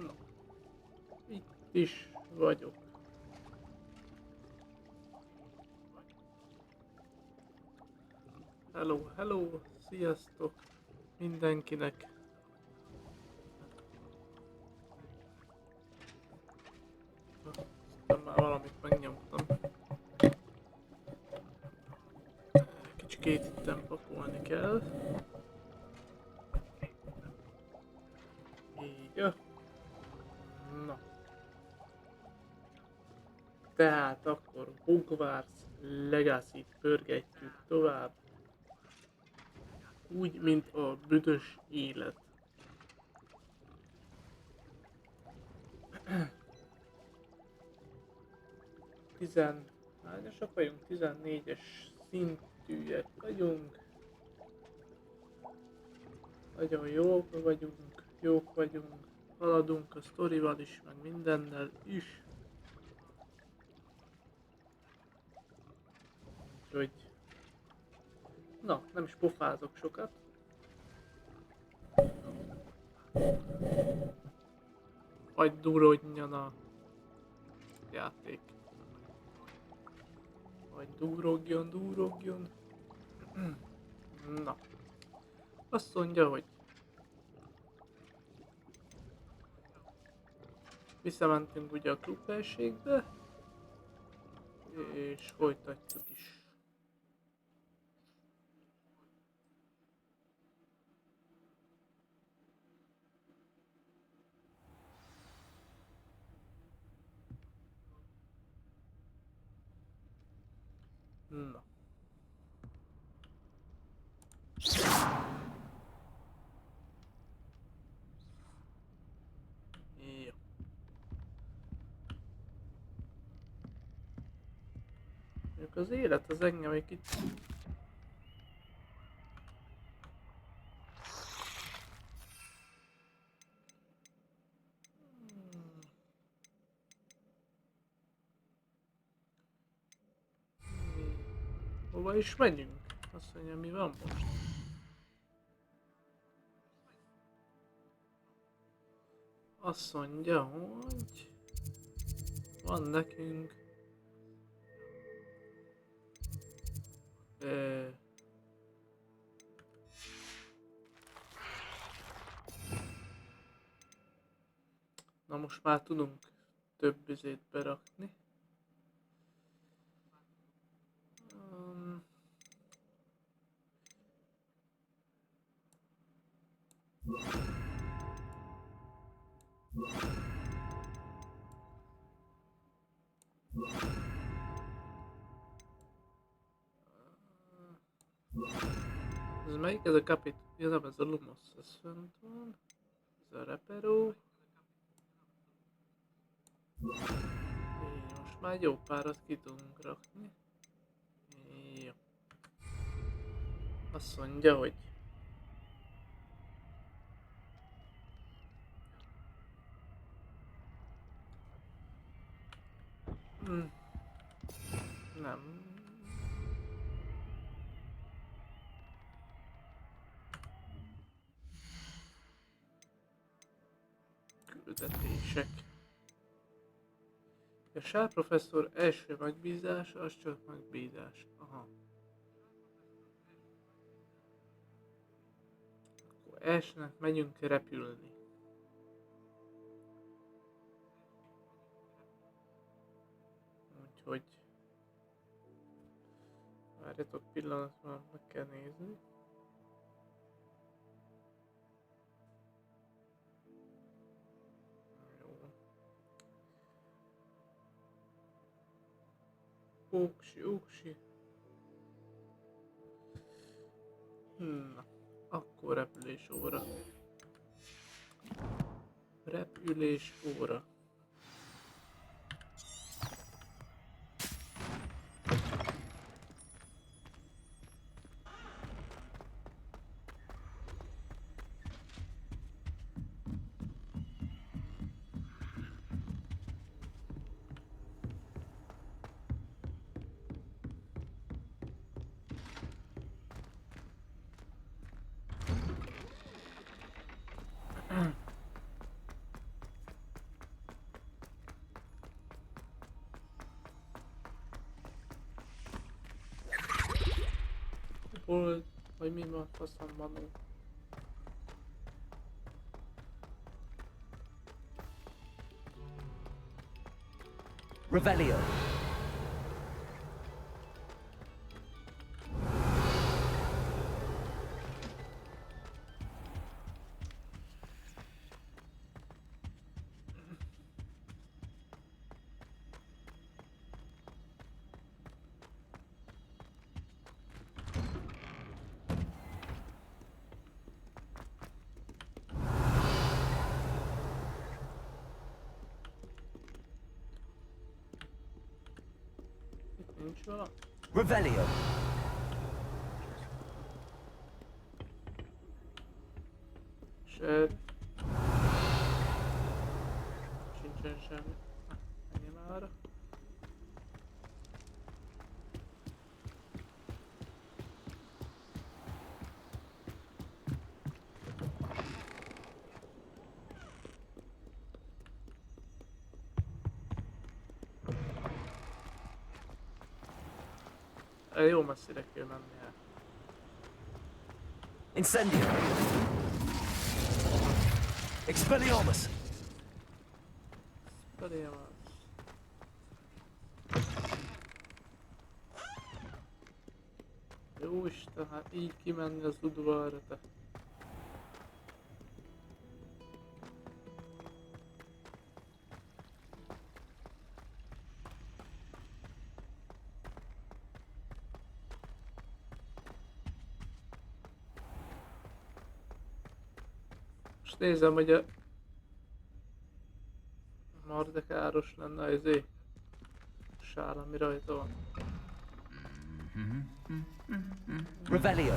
Na, itt is vagyok. Hello, hello, sziasztok mindenkinek. Aztán már valamit megnyomtam. Kicsikét itten pakolni kell. Így. Na. Tehát akkor Hogwarts Legacy-t pörgetjük tovább. Úgy, mint a büdös élet. Hányasak vagyunk? 14-es szintűek vagyunk. Nagyon jók vagyunk. Haladunk a sztorival is, meg mindennel is. Úgyhogy... Na, nem is pofázok sokat. Vagy durodjon a játék. Vagy durogjon. Na. Azt mondja, hogy visszamentünk ugye a klubhelyiségbe, és folytatjuk is. Na. Jó. Mondjuk az élet az engem egy kicsit... Hova is megyünk? Azt mondja, mi van most? Azt mondja, hogy van nekünk na most már tudunk több izét berakni. Ez melyik? Ez a kapit... Ja, nem, ez a lumos, ez fönt van. Ez a reperó. Most már jó párat ki tudunk rakni. Jó. Azt mondja, hogy... Nem. Küldetések. A Sár professzor első megbízása, az csak megbízás. Aha. Akkor elsőnek megyünk repülni. Úgyhogy... Várjatok pillanatban, meg kell nézni. Óksi. Na, akkor repülés óra. hold, vagy mi van faszom manó. Revelio. Nincs valami? Revelio. Sed. Sincsen semmi. Menjél arra. Jó messzire kell menni el. Incendio. Expelliarmus. Expelliarmus. Jó Isten, hát így kimenni az udvarra, te. Most nézem, hogy a mardekáros lenne az sár, ami rajta van. Revelio.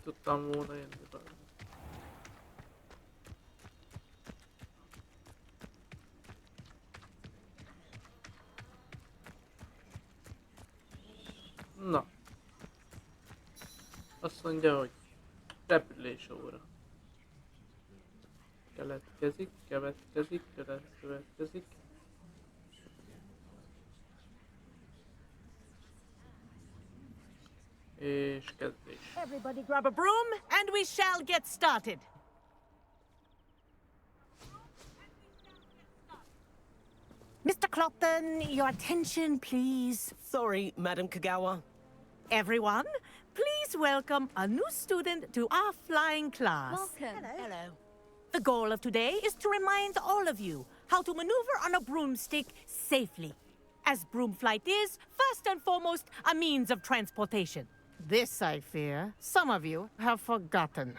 Tudtam volna jönni be. Na. Azt mondja, hogy repülés óra. Keletkezik, következik. És kezdés. Everybody grab a broom and we shall get started. Mr. Clopton, your attention, please. Sorry, Madam Kagawa. Everyone, please welcome a new student to our flying class. Welcome. Hello. The goal of today is to remind all of you how to maneuver on a broomstick safely, as broom flight is, first and foremost, a means of transportation. This, I fear, some of you have forgotten.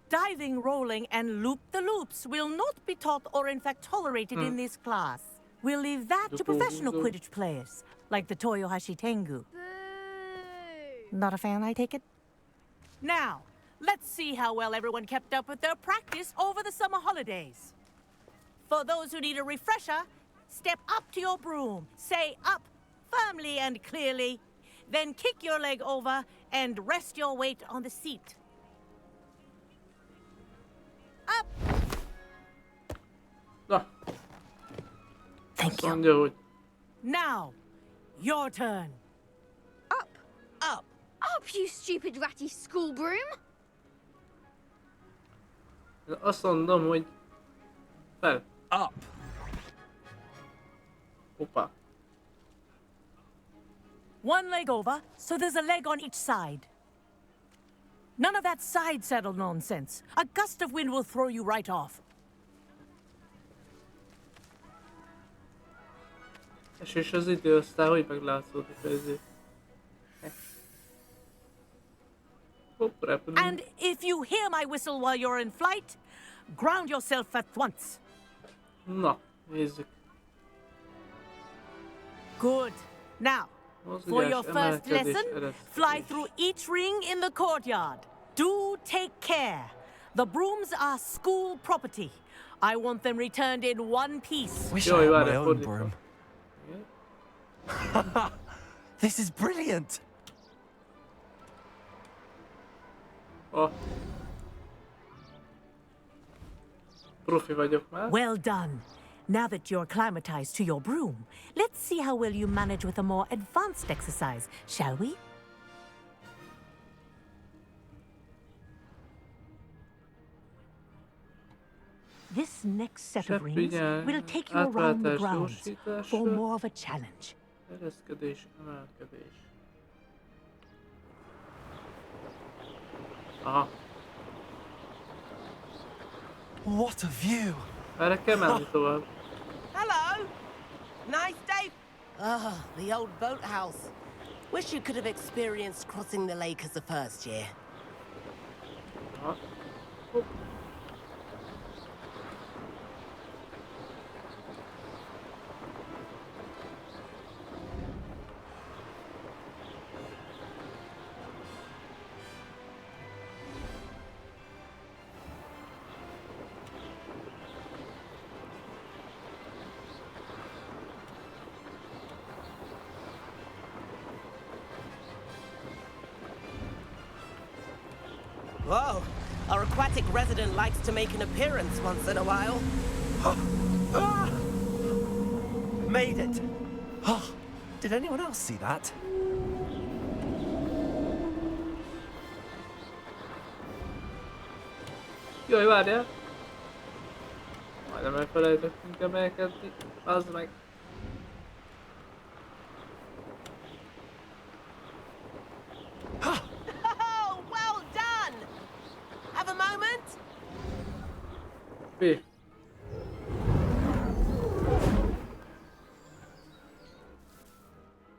Diving, rolling, and loop-the-loops will not be taught or in fact tolerated in this class. We'll leave that to professional Quidditch players, like the Toyohashi Tengu. Boo! Not a fan, I take it? Now, let's see how well everyone kept up with their practice over the summer holidays. For those who need a refresher, step up to your broom, say up firmly and clearly, then kick your leg over and rest your weight on the seat. Up! Na, Thank azt mondja, hogy Now, your turn. Up! Up! Up, you stupid ratty school broom! azt mondom, hogy fel. Up. Hoppá. One leg over, so there's a leg on each side. None of that side saddle nonsense. A gust of wind will throw you right off. És az idő, aztán hogy meglátszódik ezért. Hopp, repülünk. And if you hear my whistle while you're in flight, ground yourself at once. Na, nézzük. Good. Now, for your first lesson, fly through each ring in the courtyard. Do take care. The brooms are school property. I want them returned in one piece. Wish Jaj, I had várj, my own fordítva. broom. Igen. This is brilliant. Oh. Profi vagyok már. Well done. Now that you're acclimatized to your broom, let's see how well you manage with a more advanced exercise, shall we? This next set of rings will take you around the grounds for more of a challenge. Ereszkedés, emelkedés. Aha. What a view. Erre kell menni tovább. Hello! Nice day. Ah, the old boathouse. Wish you could have experienced crossing the lake as a first year. Aha. Hopp. Whoa, our aquatic resident likes to make an appearance once in a while. Made it. Oh, did anyone else see that? Jaj, várjál! Majdnem elfelejtettünk emelkedni. Az meg. Oh, well done! Have a moment? B.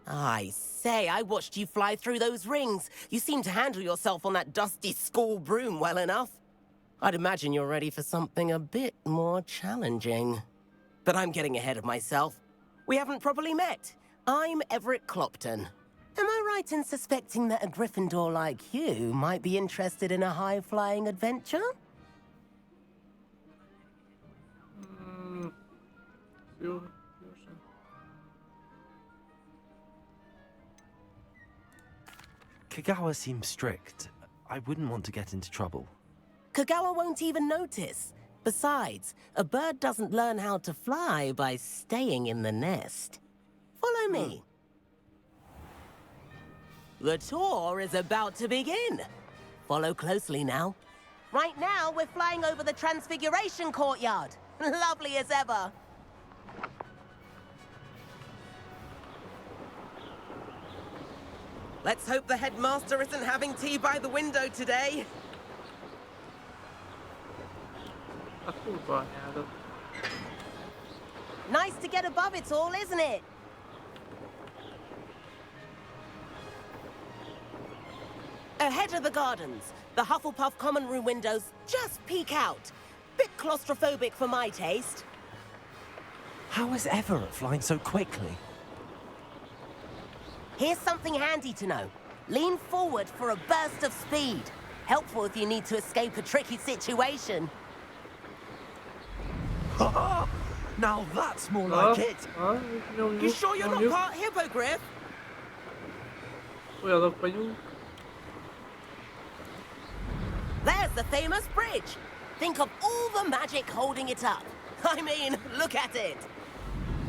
I say, I watched you fly through those rings. You seem to handle yourself on that dusty school broom well enough. I'd imagine you're ready for something a bit more challenging. But I'm getting ahead of myself. We haven't properly met. I'm Everett Clopton. Am I right in suspecting that a Gryffindor like you might be interested in a high-flying adventure? Jó. Kagawa seems strict. I wouldn't want to get into trouble. Kagawa won't even notice. Besides, a bird doesn't learn how to fly by staying in the nest. Follow me. The tour is about to begin. Follow closely now. Right now, we're flying over the Transfiguration Courtyard. Lovely as ever. Let's hope the headmaster isn't having tea by the window today. A kurva anyádat. Nice to get above it all, isn't it? Ahead of the gardens, the Hufflepuff common room windows just peek out. Bit claustrophobic for my taste. How is Everett flying so quickly? Here's something handy to know. Lean forward for a burst of speed. Helpful if you need to escape a tricky situation. Now that's more like it. You sure you're not part hippogriff? Olyanok vagyunk. There's the famous bridge. Think of all the magic holding it up. I mean, look at it.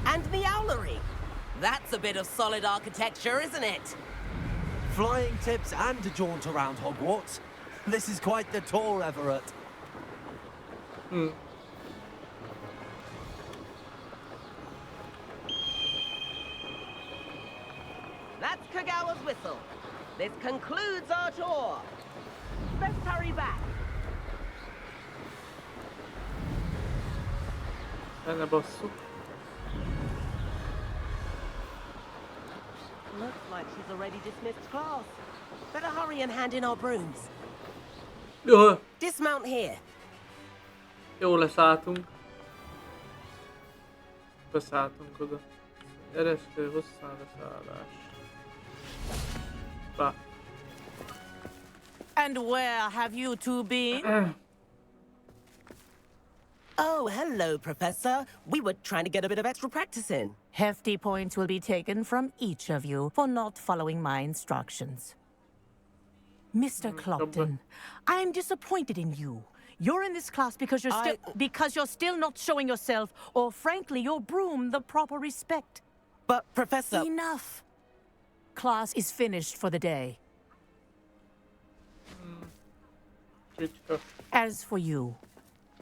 And the owlery. That's a bit of solid architecture, isn't it? Flying tips and a jaunt around Hogwarts. This is quite the tour, Everett. That's Kagawa's whistle. This concludes our tour. Let's hurry back. Benne basszuk. Looks like she's already dismissed class. Better hurry and hand in our brooms. Jó, Dismount here. jó leszálltunk. Beszálltunk oda. Ereszkedő hosszán leszállás. Bá. And where have you two been? Oh, hello, Professor. We were trying to get a bit of extra practice in. Hefty points will be taken from each of you for not following my instructions. Mr. Clopton, I'm disappointed in you. You're in this class because you're still not showing yourself, or frankly, your broom the proper respect. But, Professor... Enough. Class is finished for the day. As for you,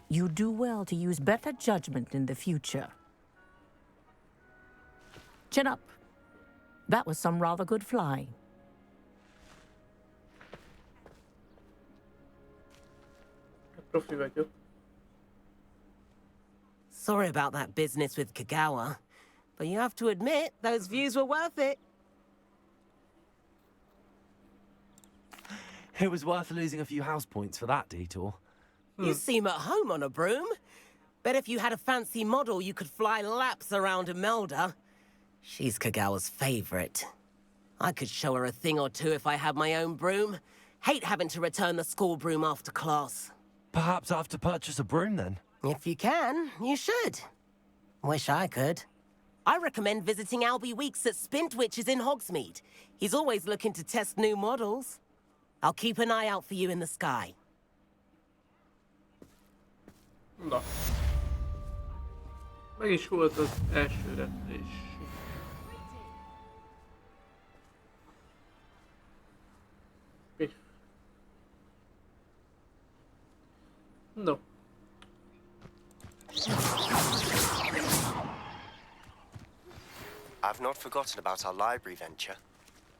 you do well to use better judgment in the future. Chin up. That was some rather good flying. Profi vagyok. Sorry about that business with Kagawa, but you have to admit, those views were worth it. It was worth losing a few house points for that detour. You seem at home on a broom. Bet if you had a fancy model, you could fly laps around Imelda. She's Kagawa's favorite. I could show her a thing or two if I had my own broom. Hate having to return the school broom after class. Perhaps I have to purchase a broom then. If you can, you should. Wish I could. I recommend visiting Albie Weeks at Spintwitches in Hogsmeade. He's always looking to test new models. I'll keep an eye out for you in the sky. Na. Meg is volt az első repülés. Piff. No. I've not forgotten about our library venture.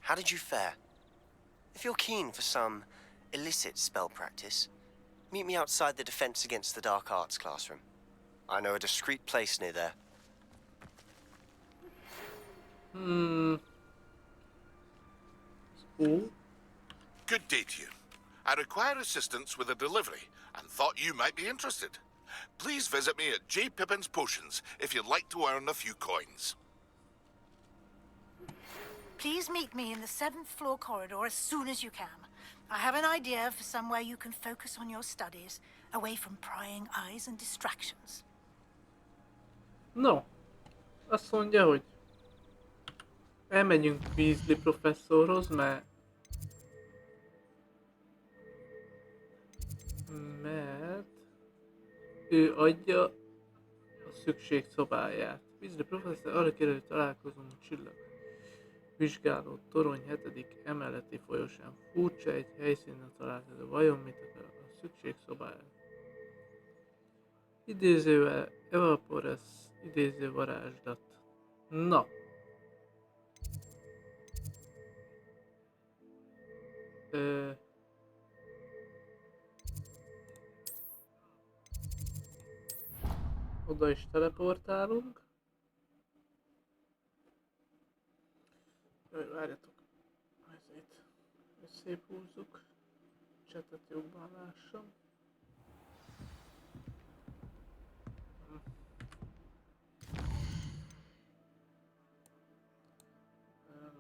How did you fare? If you're keen for some illicit spell practice, meet me outside the Defense Against the Dark Arts classroom. I know a discreet place near there. School? Good day to you. I require assistance with a delivery and thought you might be interested. Please visit me at J. Pippin's Potions if you'd like to earn a few coins. Please meet me in the 7th floor corridor as soon as you can. I have an idea for somewhere you can focus on your studies, away from prying eyes and distractions. No. Azt mondja, hogy elmegyünk Weasley professzorhoz, mert ő adja a szükségszobáját. Weasley professzor arra kér, hogy találkozunk a csillag vizsgáló torony 7. emeleti folyosán. Furcsa egy helyszínen találkozó. Vajon mit akar a szükségszobáját? Idézővel Evapores idéző varázslat. Na. Oda is teleportálunk. Jaj, várjatok. Ezért szép húzzuk. Csetet jobban lássam.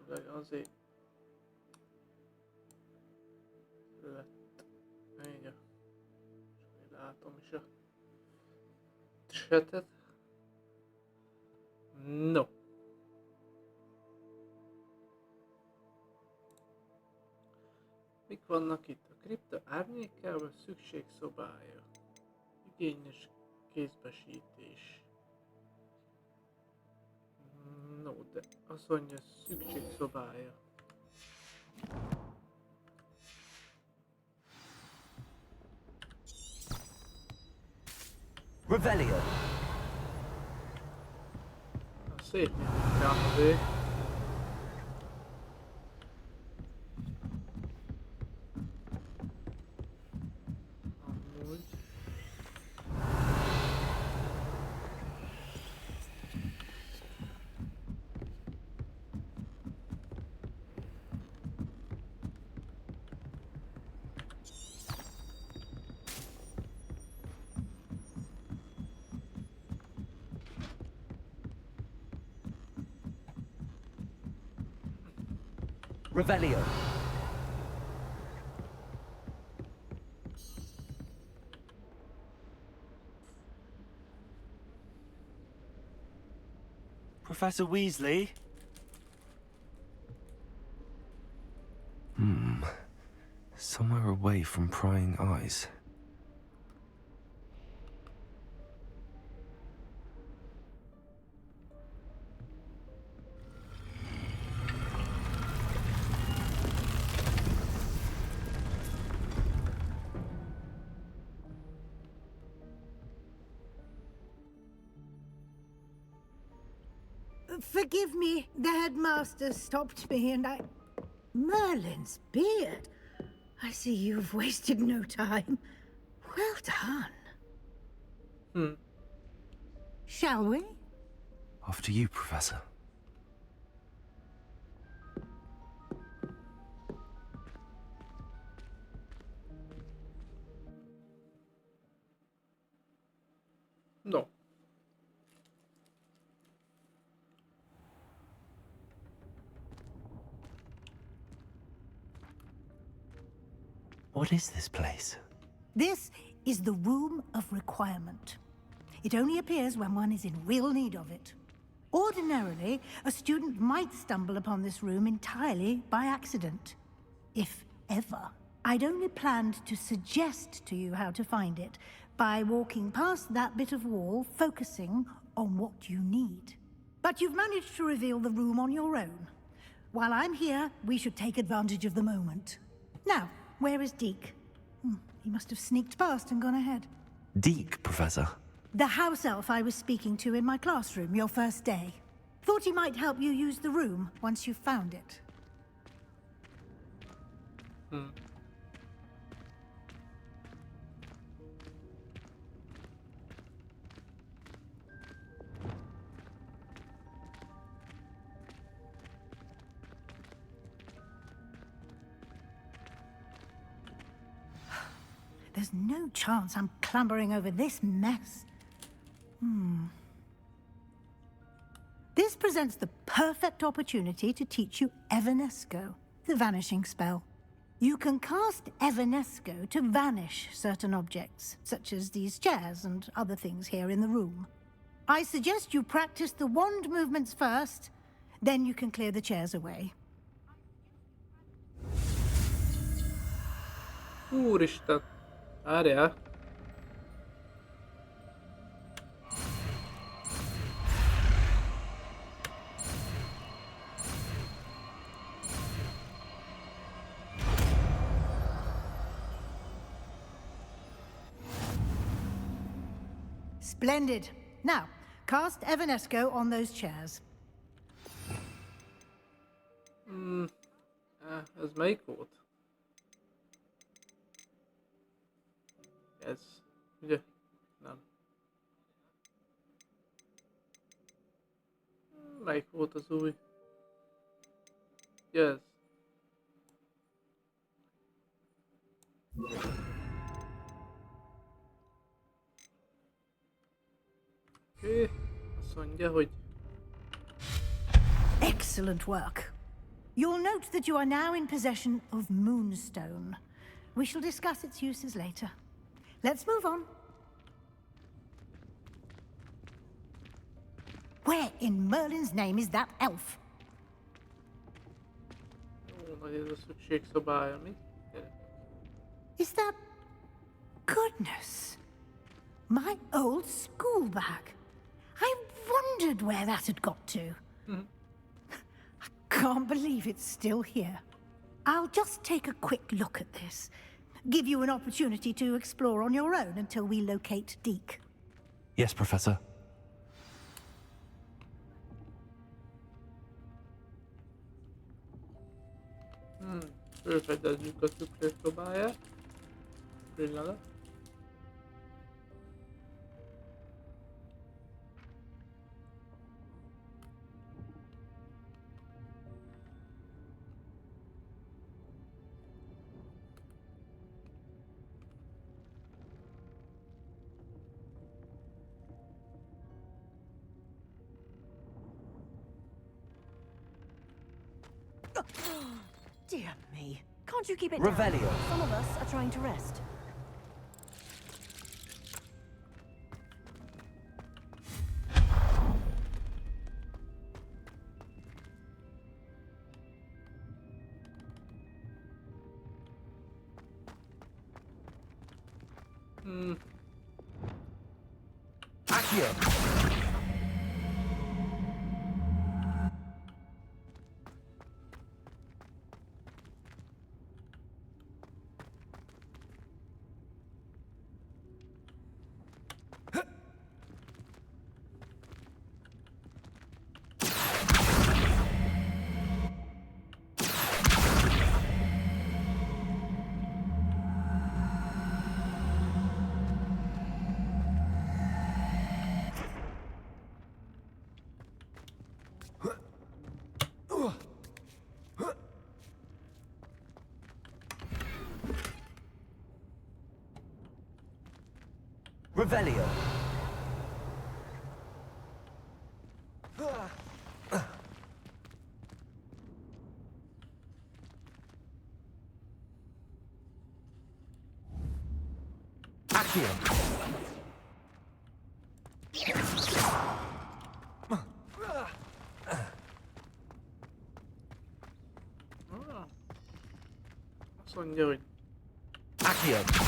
De azért lett. Így a... látom is a chatet. No. Mik vannak itt? A kripta árnyékával szükségszobája. Igényes kézbesítés. No, de azt mondja szükségszobája. Revelio. Szép nyelvű. Amúgy. Revelio. Professor Weasley? Somewhere away from prying eyes. Forgive me, the headmaster stopped me and I... Merlin's beard. I see you've wasted no time. Well done. Shall we? After you, Professor. No. What is this place? This is the Room of Requirement. It only appears when one is in real need of it. Ordinarily, a student might stumble upon this room entirely by accident. If ever. I'd only planned to suggest to you how to find it by walking past that bit of wall, focusing on what you need. But you've managed to reveal the room on your own. While I'm here, we should take advantage of the moment. Now, where is Deke? He must have sneaked past and gone ahead. Deke, Professor. The house elf I was speaking to in my classroom your first day. Thought he might help you use the room once you've found it. There's no chance I'm clambering over this mess. This presents the perfect opportunity to teach you Evanesco, the vanishing spell. You can cast Evanesco to vanish certain objects, such as these chairs and other things here in the room. I suggest you practice the wand movements first, then you can clear the chairs away. Úristen! Várjál! Splendid. Now, cast Evanesco on those chairs. Ez melyik volt? Ez, ugye? Nem. Melyik volt az új? Ez. Oké, azt mondja, hogy... Excellent work. You'll note that you are now in possession of Moonstone. We shall discuss its uses later. Let's move on. Where in Merlin's name is that elf? Ó, nagy ez a szükségszobája, mi? Gyere. Is that... Goodness. My old school bag. I wondered where that had got to. I can't believe it's still here. I'll just take a quick look at this. Give you an opportunity to explore on your own until we locate Deke. Yes, Professor. Felfedezzük a szükségszobáját. Pillanat. Dear me. Can't you keep it Revelio. down? Some of us are trying to rest. Accio. Revelio. Accio. Azt mondja, hogy Accio.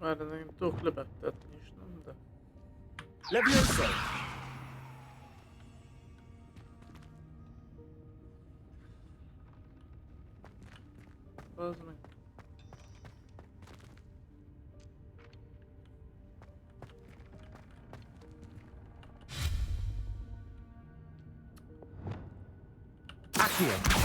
már én tudok lebegtetni is, nem? De... Levioso! Az meg. Accio!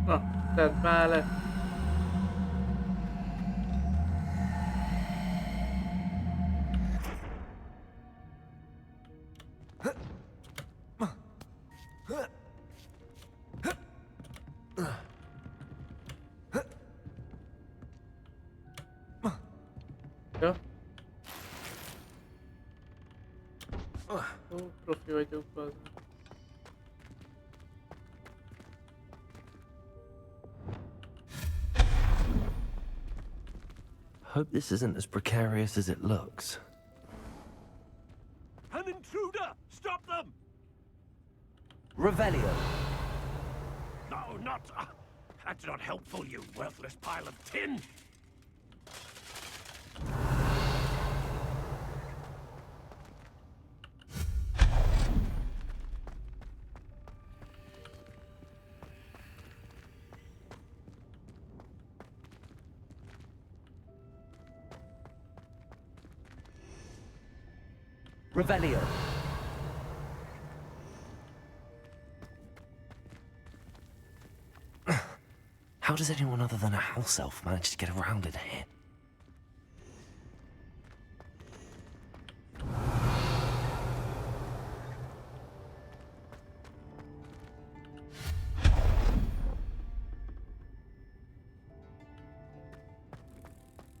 Na, tedd már le. Ja. Ó, profi vagyok, bazd. Hope this isn't as precarious as it looks. An intruder! Stop them! Revelio. No, not... that's not helpful, you worthless pile of tin! Revelio. How does anyone other than a house elf manage to get around in here?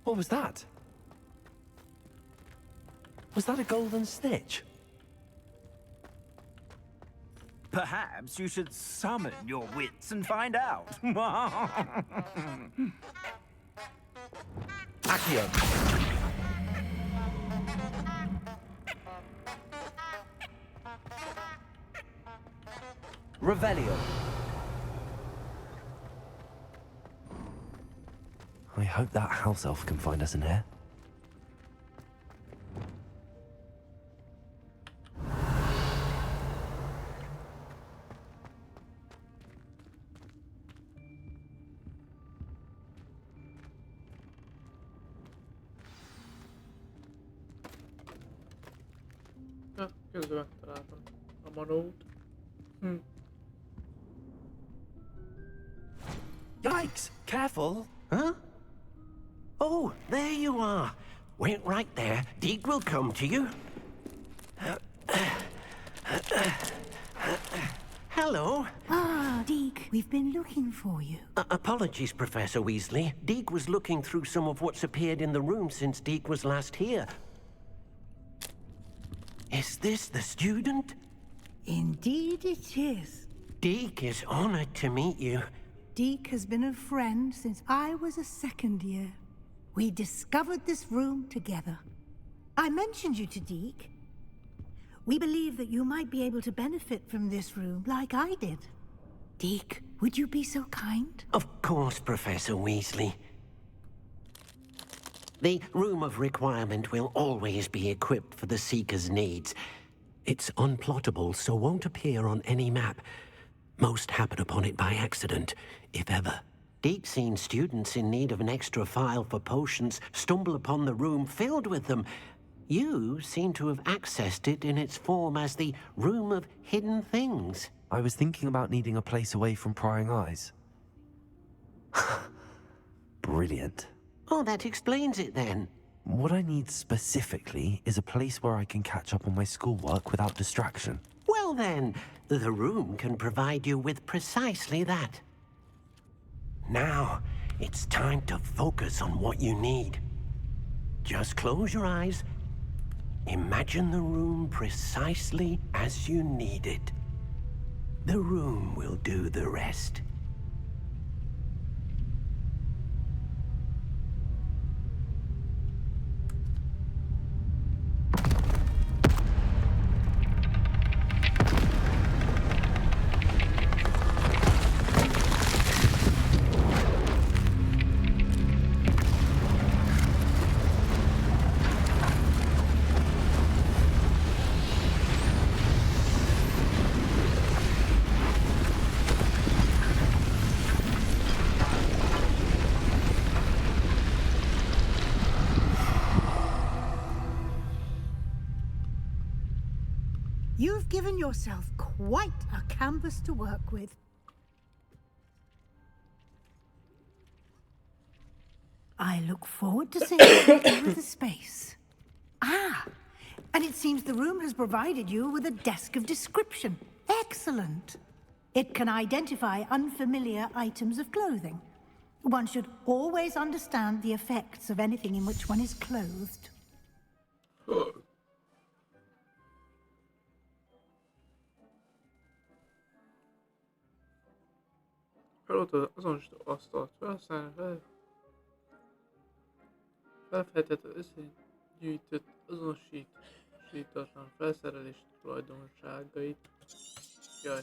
What was that? Was that a golden snitch? Perhaps you should summon your wits and find out. Accio. Revelio. I hope that house elf can find us in here. Ja, közben megtaláltam a manót. Yikes! Careful! Huh? Oh, there you are. Wait right there. Deek will come to you. hello. Ah, Deke, we've been looking for you. Apologies, Professor Weasley. Deke was looking through some of what's appeared in the room since Deke was last here. Is this the student? Indeed it is. Deke is honored to meet you. Deke has been a friend since I was a second year. We discovered this room together. I mentioned you to Deke. We believe that you might be able to benefit from this room like I did. Deke, would you be so kind? Of course, Professor Weasley. The Room of Requirement will always be equipped for the Seeker's needs. It's unplottable, so won't appear on any map. Most happen upon it by accident, if ever. Deke's seen students in need of an extra file for potions stumble upon the room filled with them. You seem to have accessed it in its form as the Room of Hidden Things. I was thinking about needing a place away from prying eyes. Brilliant. Oh, that explains it then. What I need specifically is a place where I can catch up on my schoolwork without distraction. Well then, the room can provide you with precisely that. Now, it's time to focus on what you need. Just close your eyes. Imagine the room precisely as you need it. The room will do the rest. You've given yourself quite a canvas to work with. I look forward to seeing you with the space. Ah, and it seems the room has provided you with a desk of description. Excellent. It can identify unfamiliar items of clothing. One should always understand the effects of anything in which one is clothed. Feladod azonosító asztalt felhasználni, felfejtett az összegyűjtött azonosítatlan felszerelés tulajdonságait. Jaj.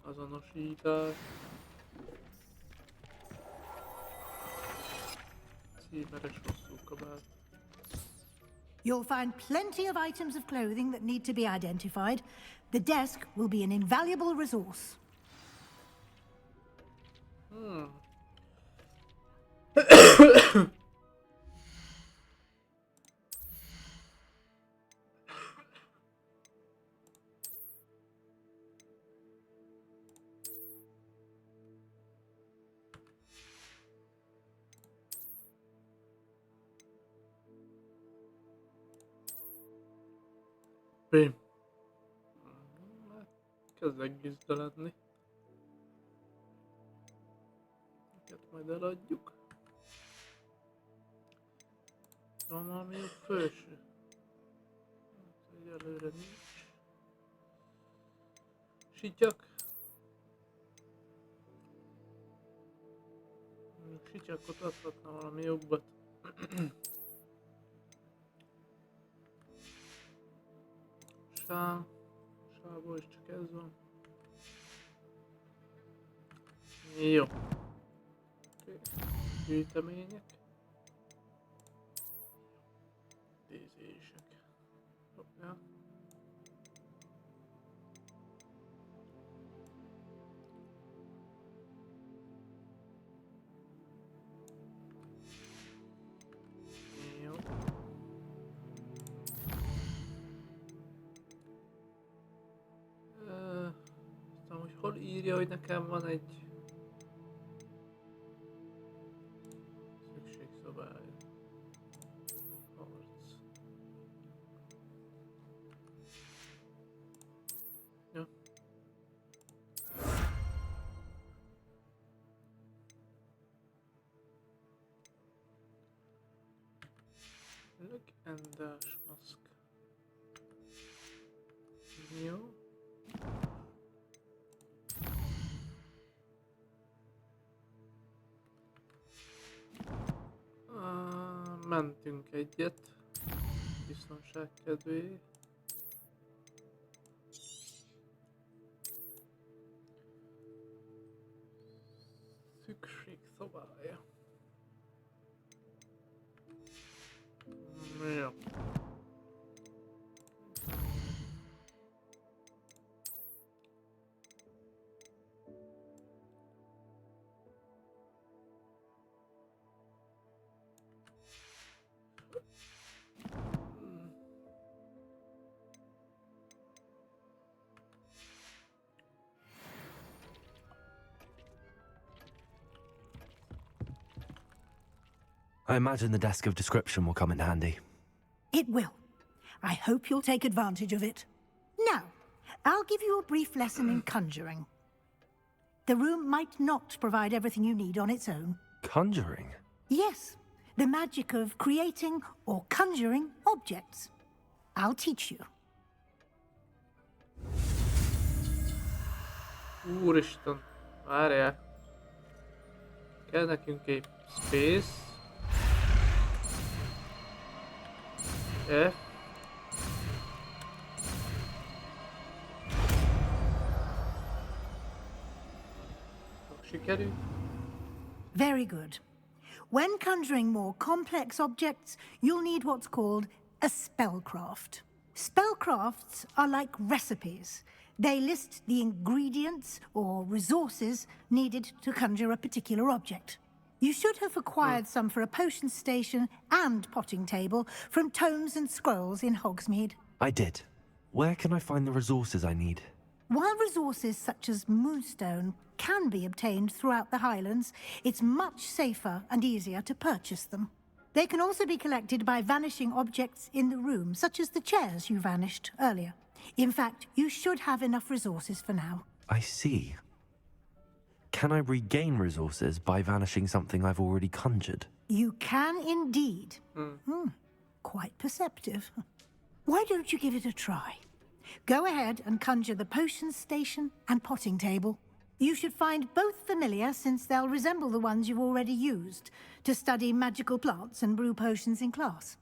Azonosítás. Címeres hosszú kabát. You'll find plenty of items of clothing that need to be identified. The desk will be an invaluable resource. Bém. Kezdek gizda lenni. Ezeket majd eladjuk. Szóval valami jobb felső. Egyelőre nincs. Sityak. Sityakot adhatna valami jobbat. Sából is csak ez van. Jó. Okay. Gyűjtemények. Idézések. Ja. Jó. Aztán, hogy hol írja, hogy nekem van egy szükségszobája. Harc. Legendás maszk. Jó. Mentünk egyet. Biztonság kedvéért. Szükség szobája. Jó. I imagine the desk of description will come in handy. It will. I hope you'll take advantage of it. Now, I'll give you a brief lesson in conjuring. The room might not provide everything you need on its own. Conjuring? Yes, the magic of creating or conjuring objects. I'll teach you. Úristen, várjál. Kell nekünk egy space. Sikerül. Very good. When conjuring more complex objects, you'll need what's called a spellcraft. Spellcrafts are like recipes. They list the ingredients or resources needed to conjure a particular object. You should have acquired some for a potion station and potting table from tomes and scrolls in Hogsmeade. I did. Where can I find the resources I need? While resources such as moonstone can be obtained throughout the Highlands, it's much safer and easier to purchase them. They can also be collected by vanishing objects in the room, such as the chairs you vanished earlier. In fact, you should have enough resources for now. I see. Can I regain resources by vanishing something I've already conjured? You can indeed. Quite perceptive. Why don't you give it a try? Go ahead and conjure the potion station and potting table. You should find both familiar, since they'll resemble the ones you've already used to study magical plants and brew potions in class.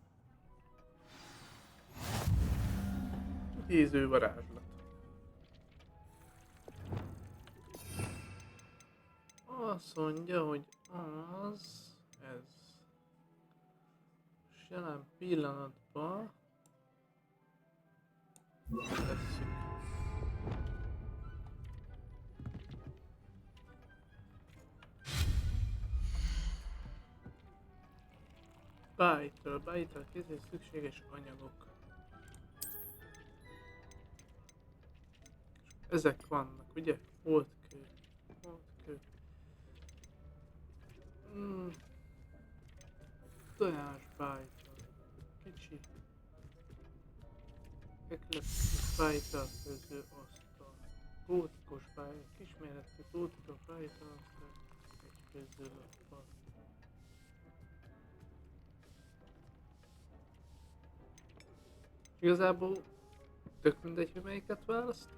Ízű varázslat. Azt mondja, hogy az, ez. És jelen pillanatban tesszük. Beállítva készíteni szükséges anyagok. Ezek vannak, ugye? Holdkő. Tojásbájtal. Kicsi. Eklektikus bájtal köző asztal. Gótikus bájtal. Kisméretű gótikus bájtal asztal. Egy köző asztal. Igazából tök mindegy, hogy melyiket választ.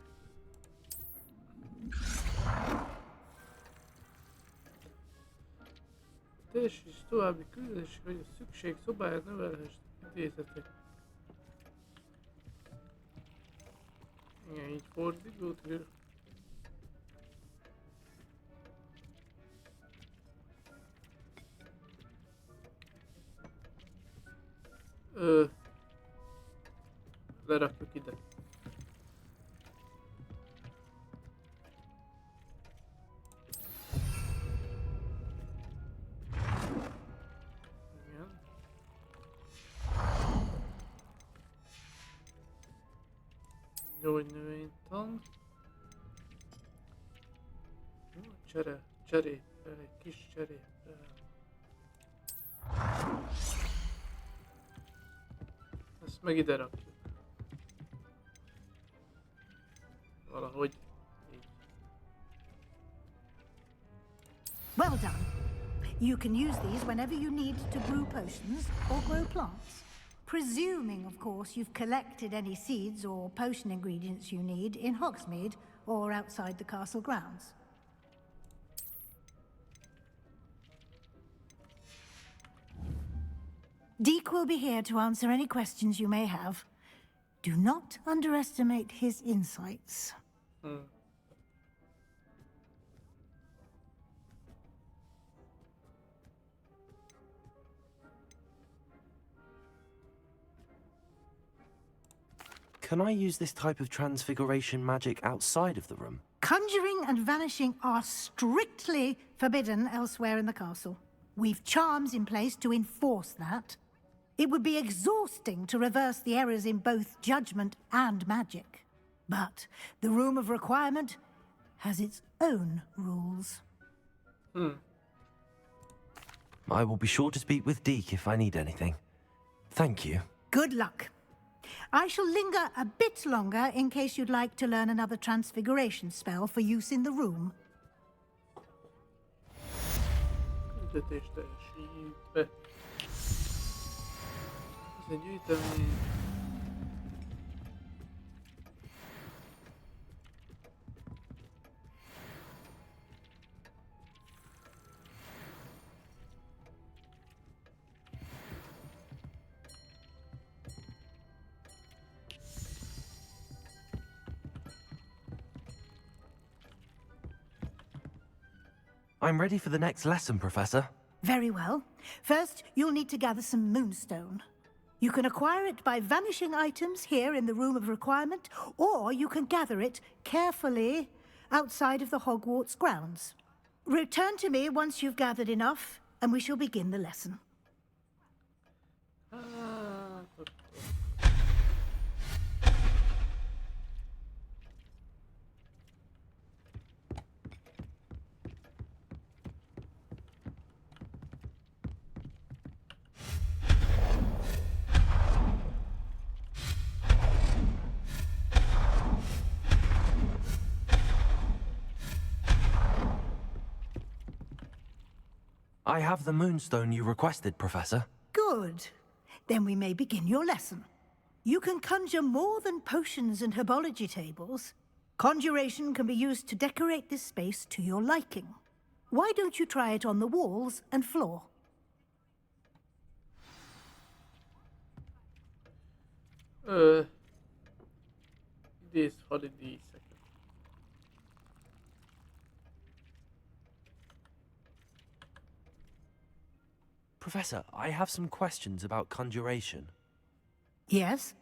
És további küldés, hogy a szükség szobáját növelhess idézetek. Igen, így fordítódő. Lerakjuk ide. Igen. Gyógynövénytan. Cserépre, egy kis cserépre. Ezt meg ide rakjuk. Valahogy így. Well done. You can use these whenever you need to brew potions or grow plants. Presuming, of course, you've collected any seeds or potion ingredients you need in Hogsmeade or outside the castle grounds. Deke will be here to answer any questions you may have. Do not underestimate his insights. Can I use this type of transfiguration magic outside of the room? Conjuring and vanishing are strictly forbidden elsewhere in the castle. We've charms in place to enforce that. It would be exhausting to reverse the errors in both judgment and magic. But the Room of Requirement has its own rules. I will be sure to speak with Deke if I need anything. Thank you. Good luck. I shall linger a bit longer in case you'd like to learn another transfiguration spell for use in the room. Küldetés teljesítve. Ez egy gyűjtemény. I'm ready for the next lesson, Professor. Very well. First, you'll need to gather some moonstone. You can acquire it by vanishing items here in the Room of Requirement, or you can gather it carefully outside of the Hogwarts grounds. Return to me once you've gathered enough, and we shall begin the lesson. I have the moonstone you requested, Professor. Good. Then we may begin your lesson. You can conjure more than potions and herbology tables. Conjuration can be used to decorate this space to your liking. Why don't you try it on the walls and floor? Idéz halidíszeket. Professor, I have some questions about conjuration. Yes?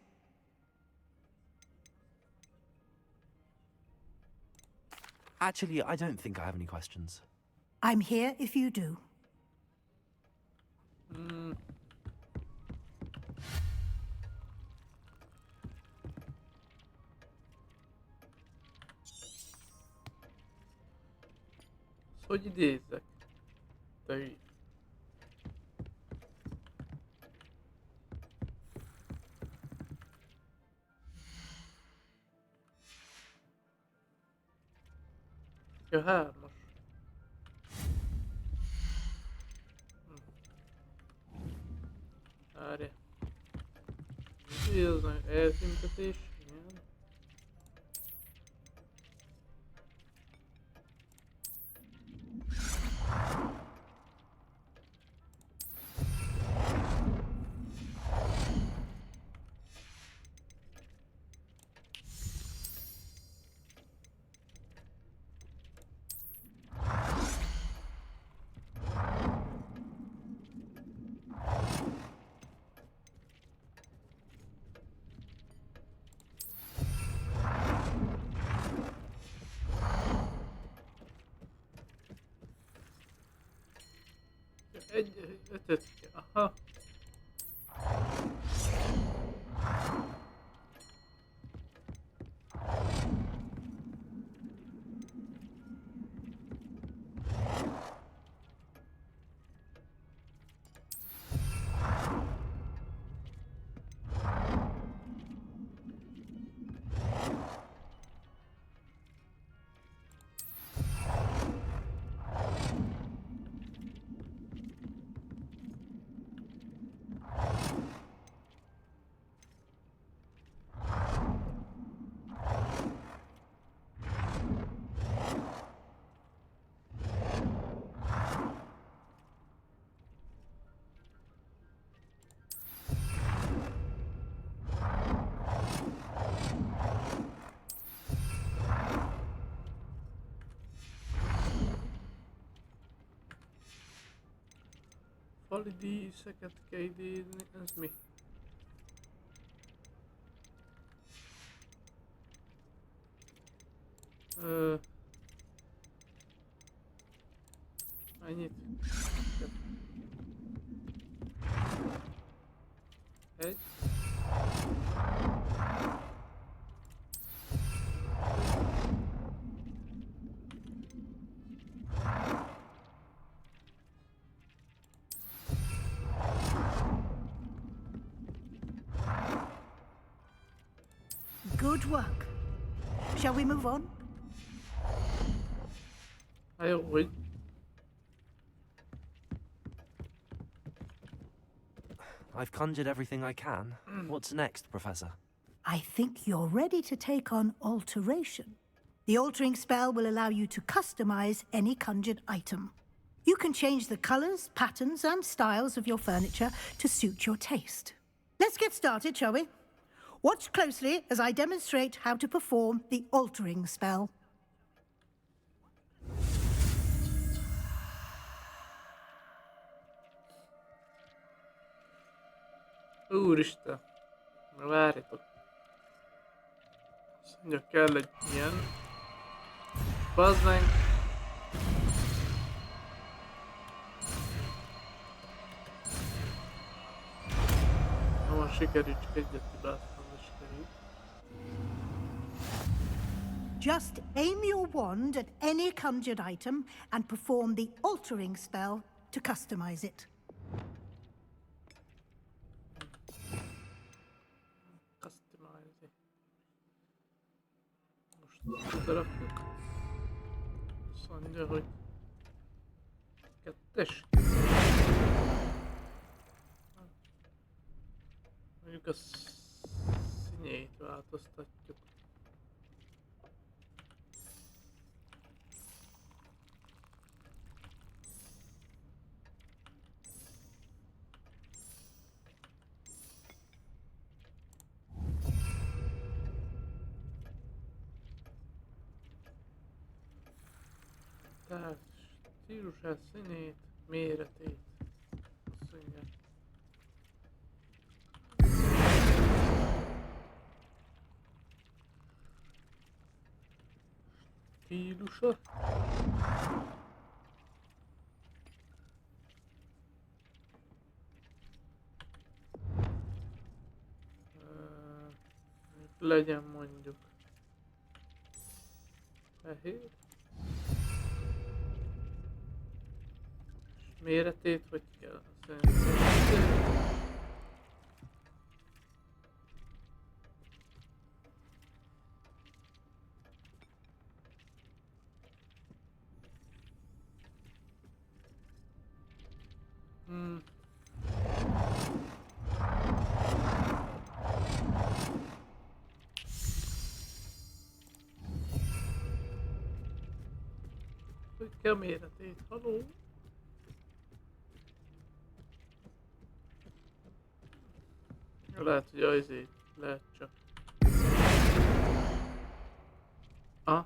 Actually, I don't think I have any questions. I'm here if you do. Hogy idézzek? Te hülye. Ja, hármas. Várja. Ez az eltüntetés, igen. Ötöt, aha. Halidíszeket kell idézni, ez mi? Mennyit? Egy. Good work. Shall we move on? I would. I've conjured everything I can. What's next, Professor? I think you're ready to take on alteration. The altering spell will allow you to customize any conjured item. You can change the colors, patterns, and styles of your furniture to suit your taste. Let's get started, shall we? Watch closely as I demonstrate how to perform the altering spell. Úristen, várjatok. Azt mondja, kell egy ilyen. Bazd meg. Na most sikerült, csak egyet hibáztam, de sikerült. Just aim your wand at any conjured item and perform the altering spell to customize it. Most rakjuk. Azt mondja, hogy kettes. Mondjuk a színét változtatjuk. Tehát stílusát, színét, méretét. Azt mondja. Stílusa. Legyen mondjuk fehér. Méretét hogy kell? Hogy kell méretét? Haló? Lehet, hogy azért lehet csak. A.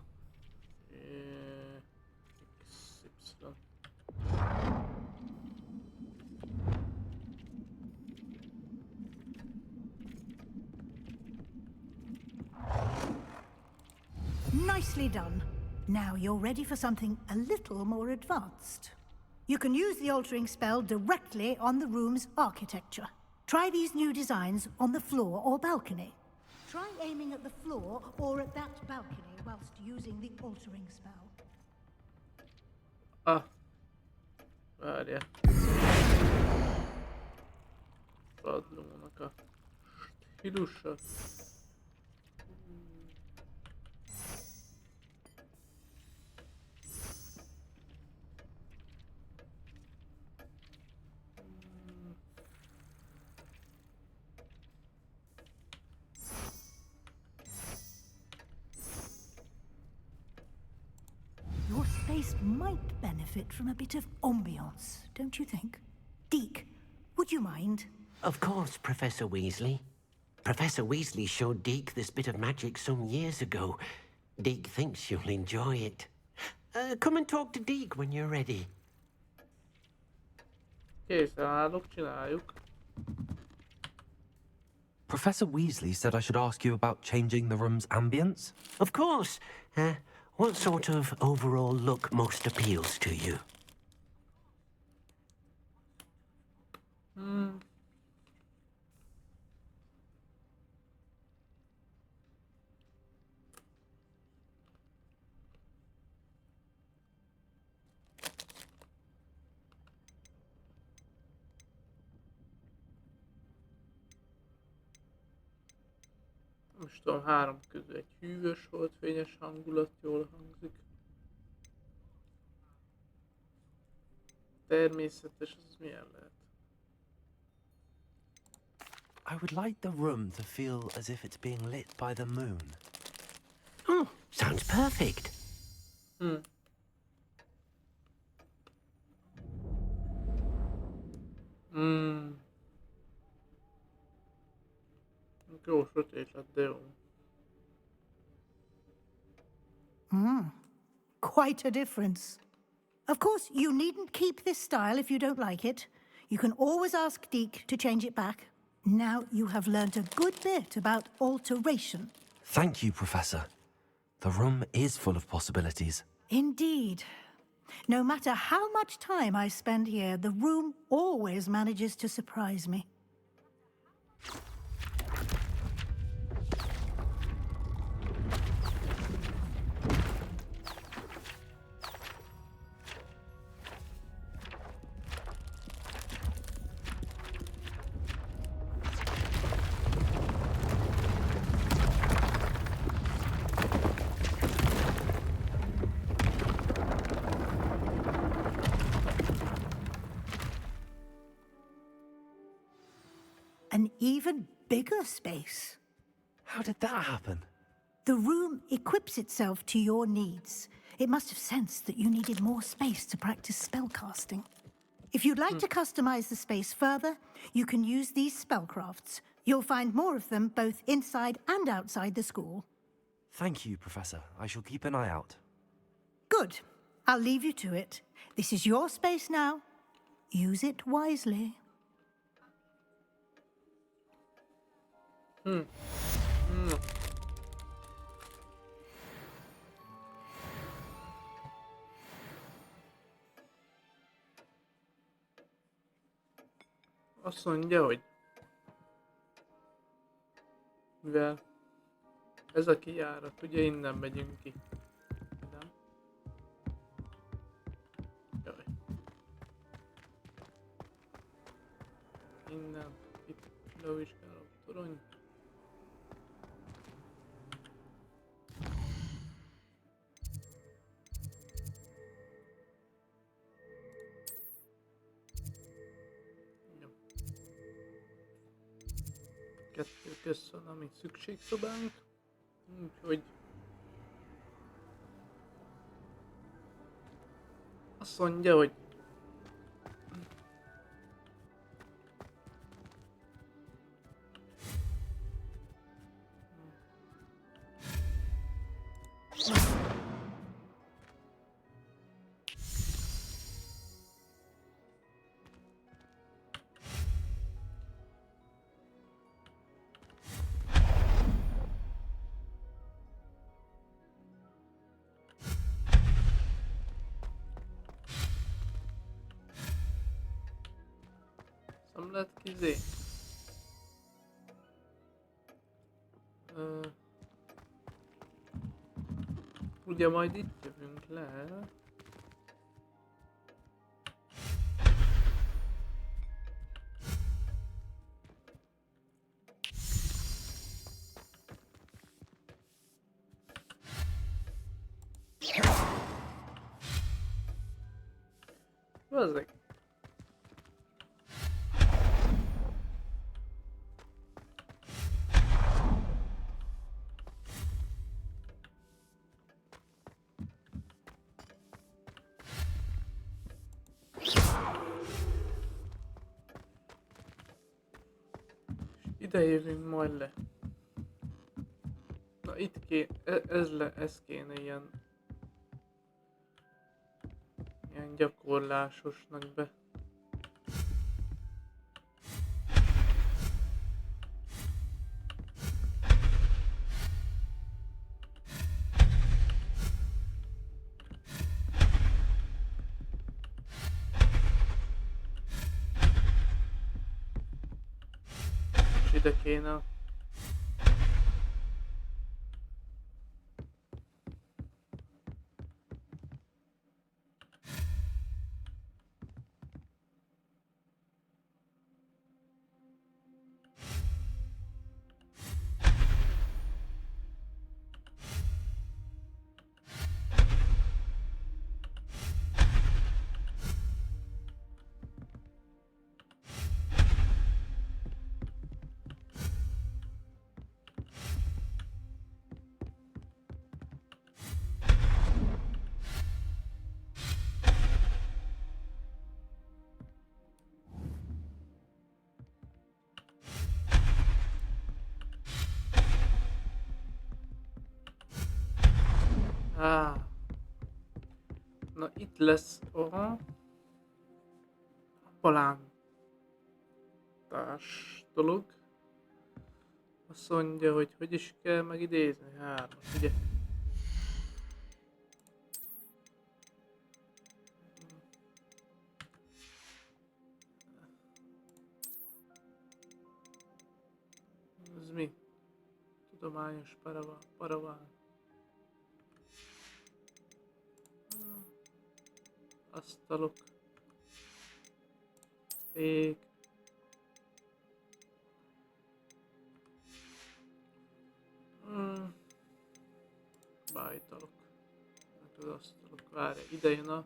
XY. Nicely done. Now you're ready for something a little more advanced. You can use the altering spell directly on the room's architecture. Try these new designs on the floor or balcony. Try aiming at the floor or at that balcony whilst using the altering spell. Ah. Várja. Padlónak a stílusa. Your space might benefit from a bit of ambiance, don't you think? Deke, would you mind? Of course, Professor Weasley. Professor Weasley showed Deke this bit of magic some years ago. Deke thinks you'll enjoy it. Come and talk to Deke when you're ready. Készen állok, csináljuk. Professor Weasley said I should ask you about changing the room's ambience. Of course. What sort of overall look most appeals to you? Most tudom, három közül egy hűvös volt, fényes hangulat, jól hangzik. Természetes, az milyen lehet? I would like the room to feel as if it's being lit by the moon. Oh, sounds perfect. Jó sötét lett, de jó. Quite a difference. Of course, you needn't keep this style if you don't like it. You can always ask Deke to change it back. Now you have learnt a good bit about alteration. Thank you, Professor. The room is full of possibilities. Indeed. No matter how much time I spend here, the room always manages to surprise me. An even bigger space. How did that happen? The room equips itself to your needs. It must have sensed that you needed more space to practice spellcasting. If you'd like to customize the space further, you can use these spellcrafts. You'll find more of them both inside and outside the school. Thank you, Professor. I shall keep an eye out. Good. I'll leave you to it. This is your space now. Use it wisely. Azt mondja, hogy mivel ez a kijárat, ugye innen megyünk ki. Nem? Jaj. Innen, itt levizsgálom a torony. Kettő köszön, ami szükségszobánk, úgyhogy azt mondja, hogy nem lehet kizé. Ugye majd itt jövünk le. Bazzeg. Ide jövünk majd le. Na itt ez kéne ilyen gyakorlásosnak be. ide kéne. Na itt lesz a palántás dolog. Azt mondja, hogy is kell megidézni? 3-as, ugye? Ez mi? Tudományos paraván. Asztalok. Szék. Bájtalok. Meg az asztalok. Várj, ide jön a...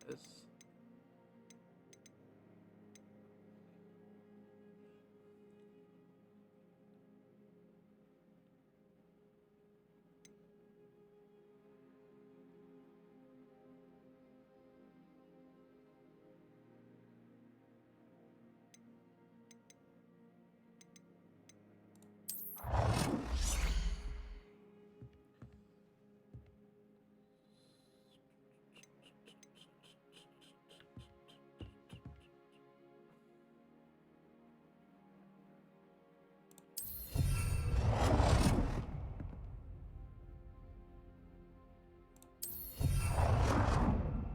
Ez.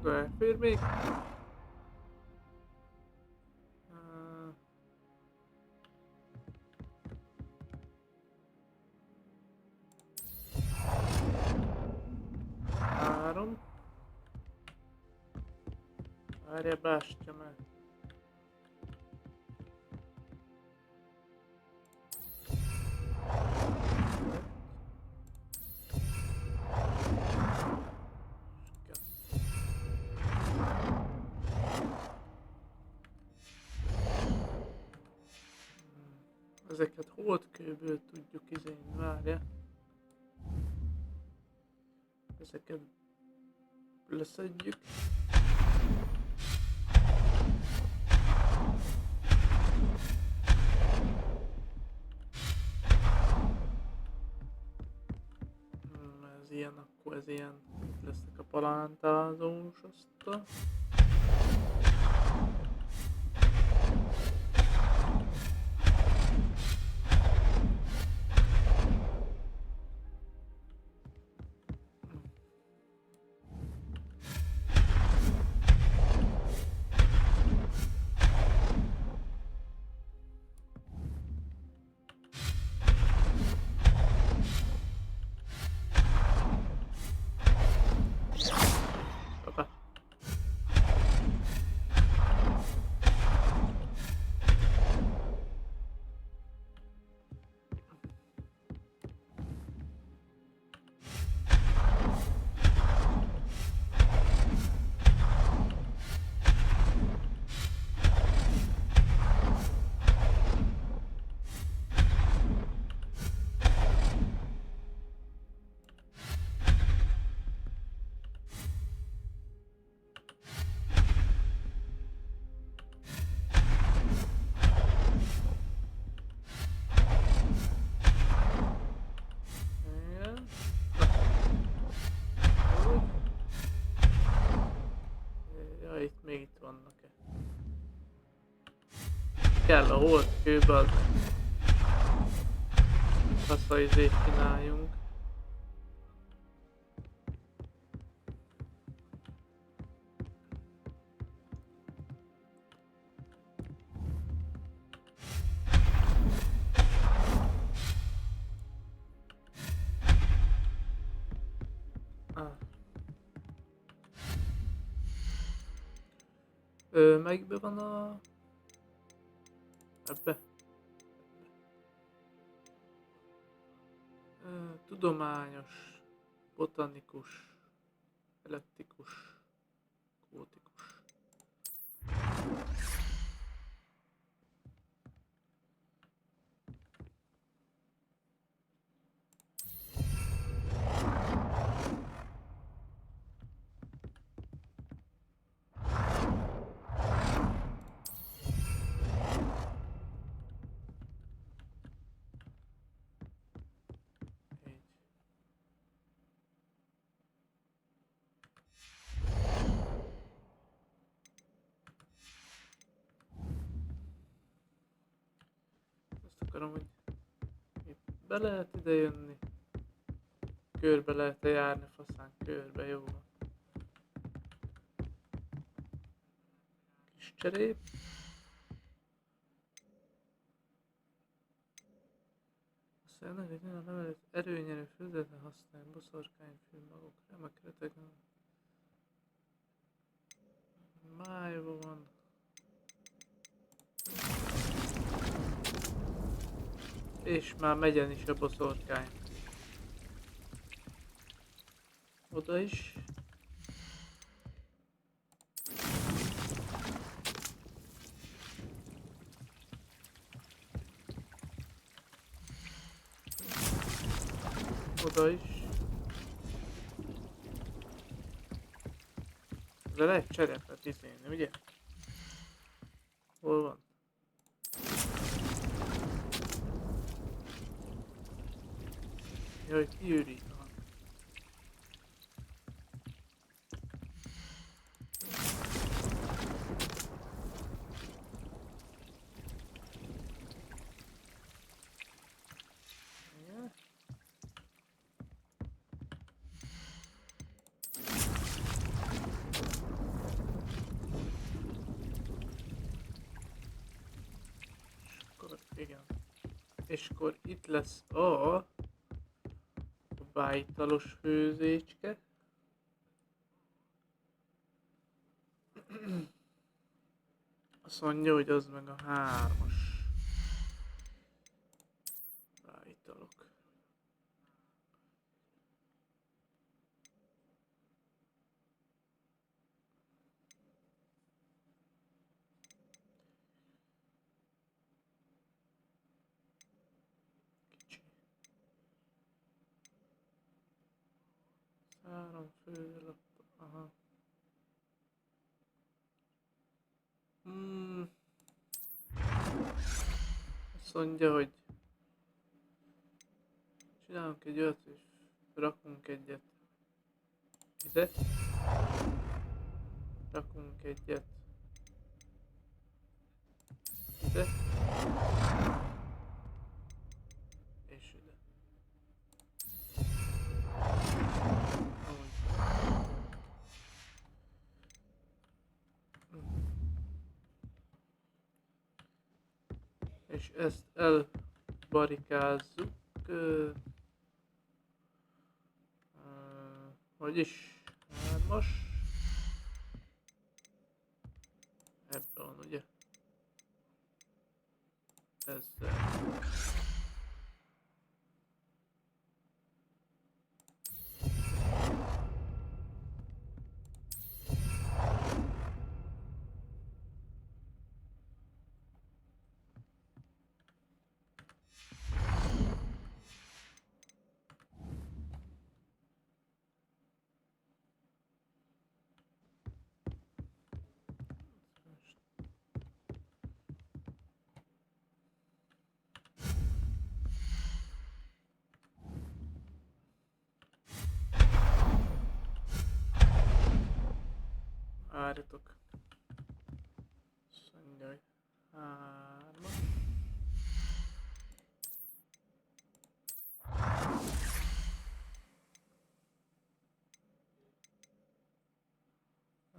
Elfér még? Három. Várja, bástya meg. Ezeket holdkőből tudjuk izélni, várja. Ezeket leszedjük. Ez ilyen, akkor ez ilyen. Itt lesznek a palántázós asztal. Kell a holdkőbe, az kaszaizét csináljunk. Melyikben van a... Ebbe? Tudományos, botanikus, elektrikus, gótikus. Akarom, hogy itt be lehet ide jönni, körbe lehet járni, faszán körbe, jó van. Kis cserép. Aztán ennek egy olyan levelet erőnyerő földet használni, boszorkányfű magok, remek reteg. Májva van. És már megyen is a boszorkány. Oda is. Oda is. De lehet cserepet izélni, ugye? Hol van? Jaj, kiürít. Igen. És akkor itt lesz a bájtalos főzécske. Azt mondja, hogy az meg a 3-as bájtalok. Három főlap, aha. Azt mondja, hogy csinálunk egy olyat, és rakunk egyet ide. Rakunk egyet ide. És ide. És ezt elbarikázzuk, vagyis 3-as, ebben van, ugye? Ezzel. Várjatok. Azt mondja, hogy 3-as.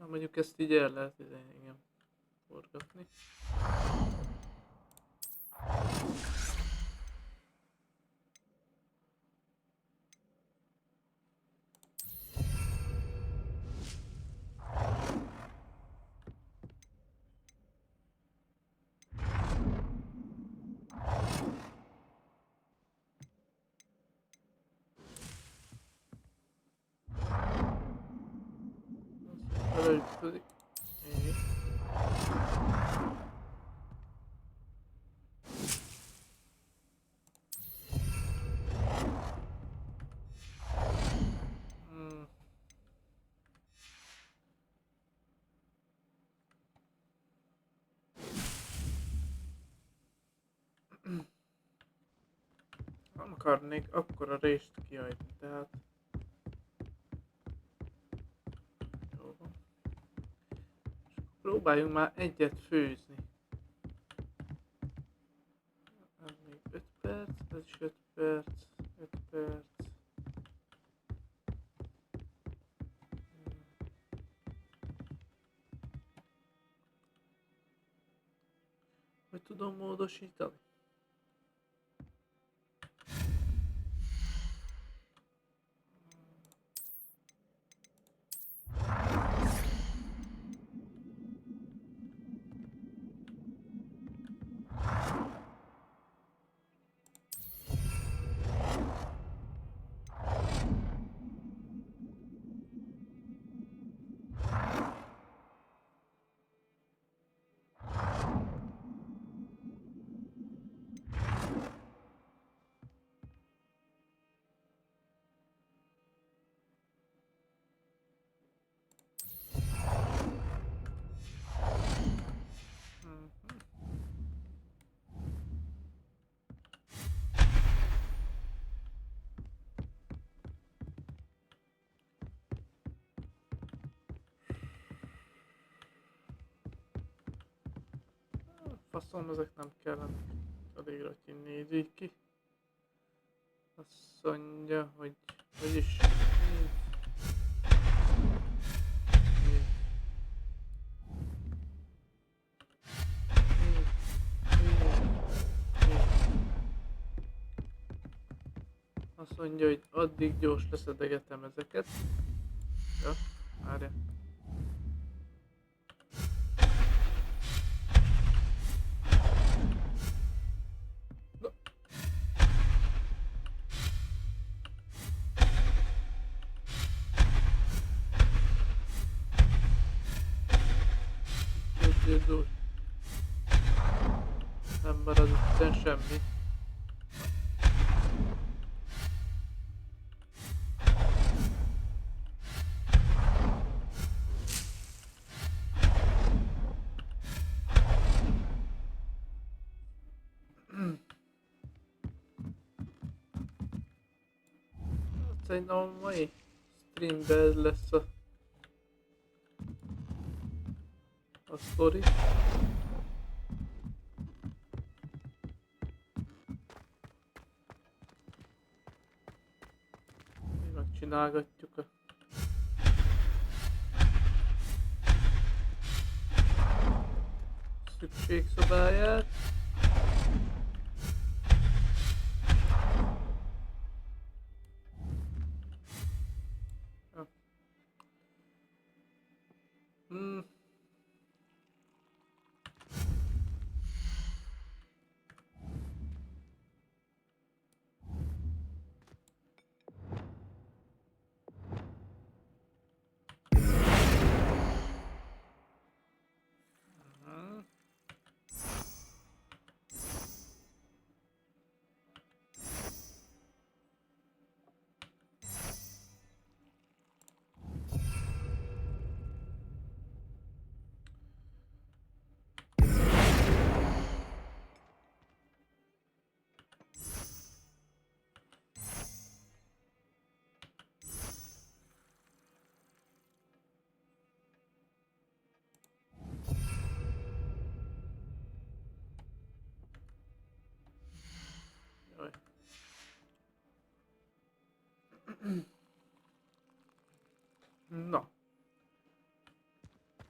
Mondjuk ezt így el lehet igen forgatni. Játszódik. Így. Nem akarnék akkora részt kihagyni, tehát... Jó van. És próbáljunk már egyet főzni. Ez még 5 perc, ez is 5 perc, 5 perc. Hogy tudom módosítani? Faszom, ezek nem kellenek. Addigra, hogy nézzük ki. Azt mondja, hogy... Vagyis... Azt mondja, hogy addig gyors leszedegetem ezeket. Ja, várja. Úr. Nem marad itten semmi. Szerintem a mai streamben ez lesz a sztori. Mi megcsinálgatjuk a szükségszobáját. Na,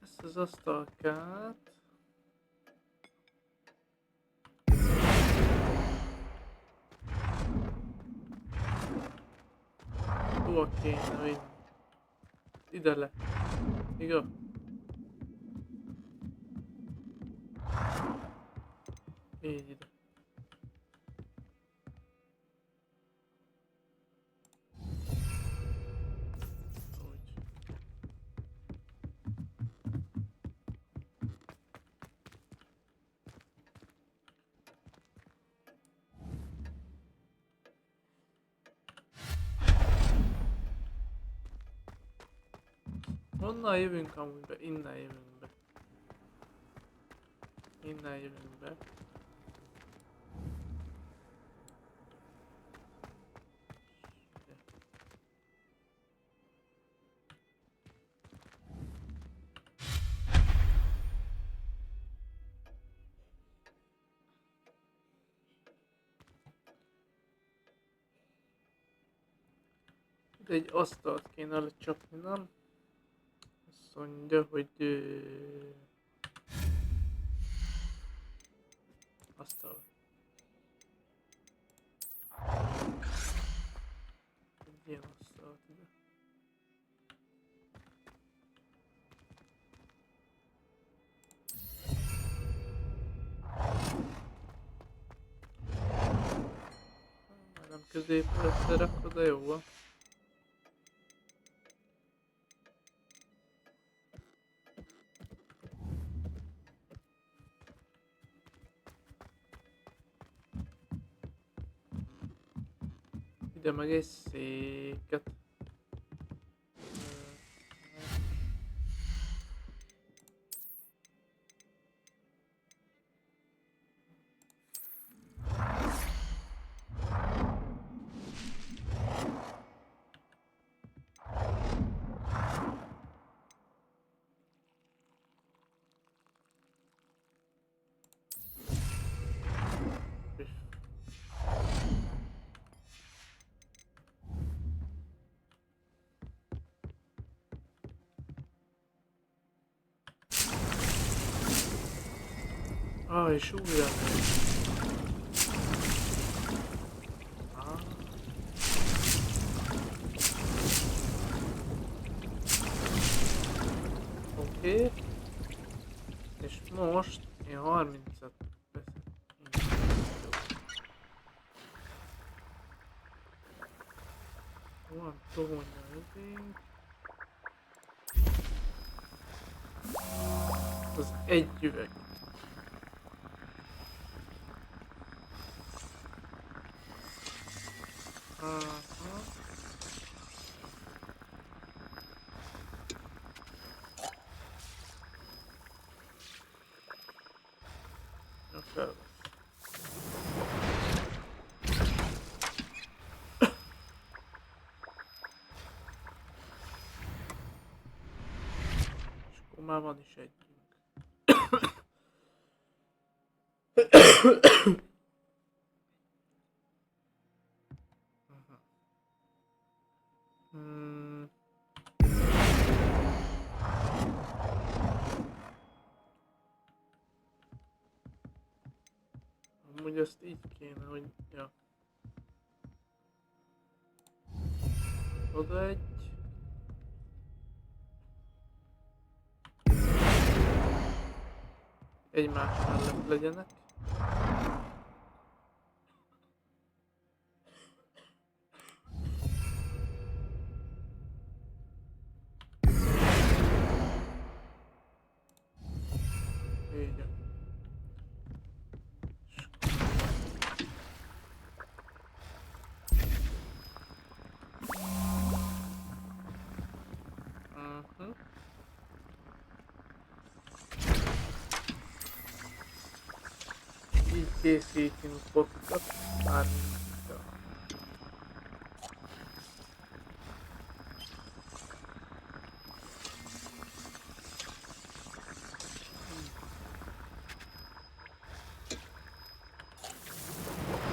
ezt az asztalkát hova kéne vinni? Ide le, igaz? Így ide. Honnan jövünk amúgy be? Innen jövünk be. Innen jövünk be. De egy asztalt kéne lecsapni, nem? Azt mondja, hogy... asztal. Egy ilyen asztalt ide. Már nem középre összerakod, de jó van. Ide meg egy széket. És újra megy. Oké. És most én 30-at veszek. Van tornya ezért. Az egy üveg. Már van is együnk. Amúgy ezt így kéne, hogy... Ja. Oda egy... egymás mellett legyenek. Így. Készítünk potokat, mármint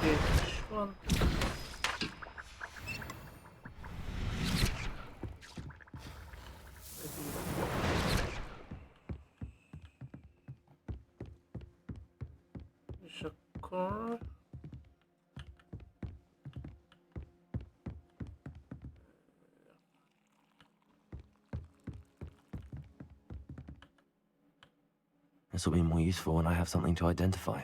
két is van. És akkor... This will be more useful when I have something to identify.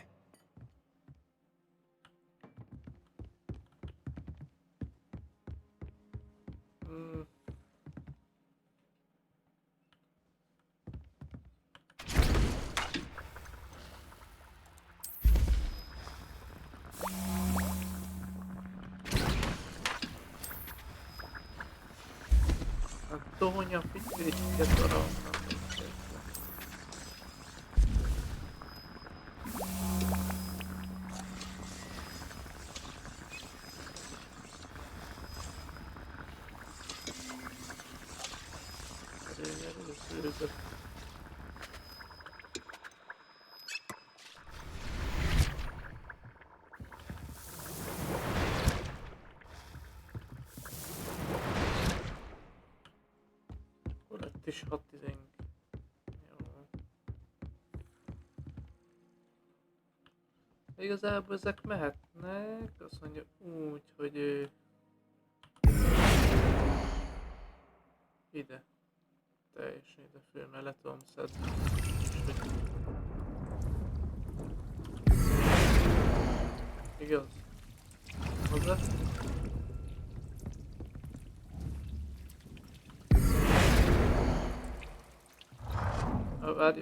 tohonya pittyriket varannak. És 6-10. Jó. Igazából ezek mehetnek, azt mondja úgy, hogy ide. Teljesen ide föl, mert le tudom szedni. Igaz? Hozzá? Várj.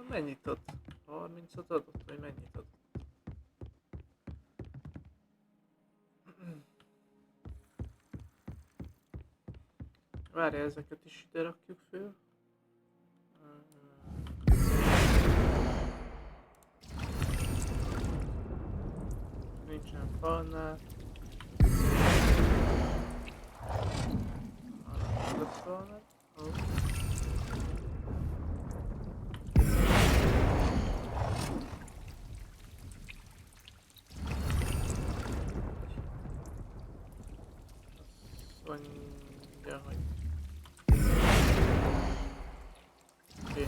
Mennyit ad? 30-at adott, vagy mennyit adott? Várj, ezeket is ide rakjuk föl. Nincsen falnál. Alakítasz falnál. Oh. Azt mondja, hogy... Okay.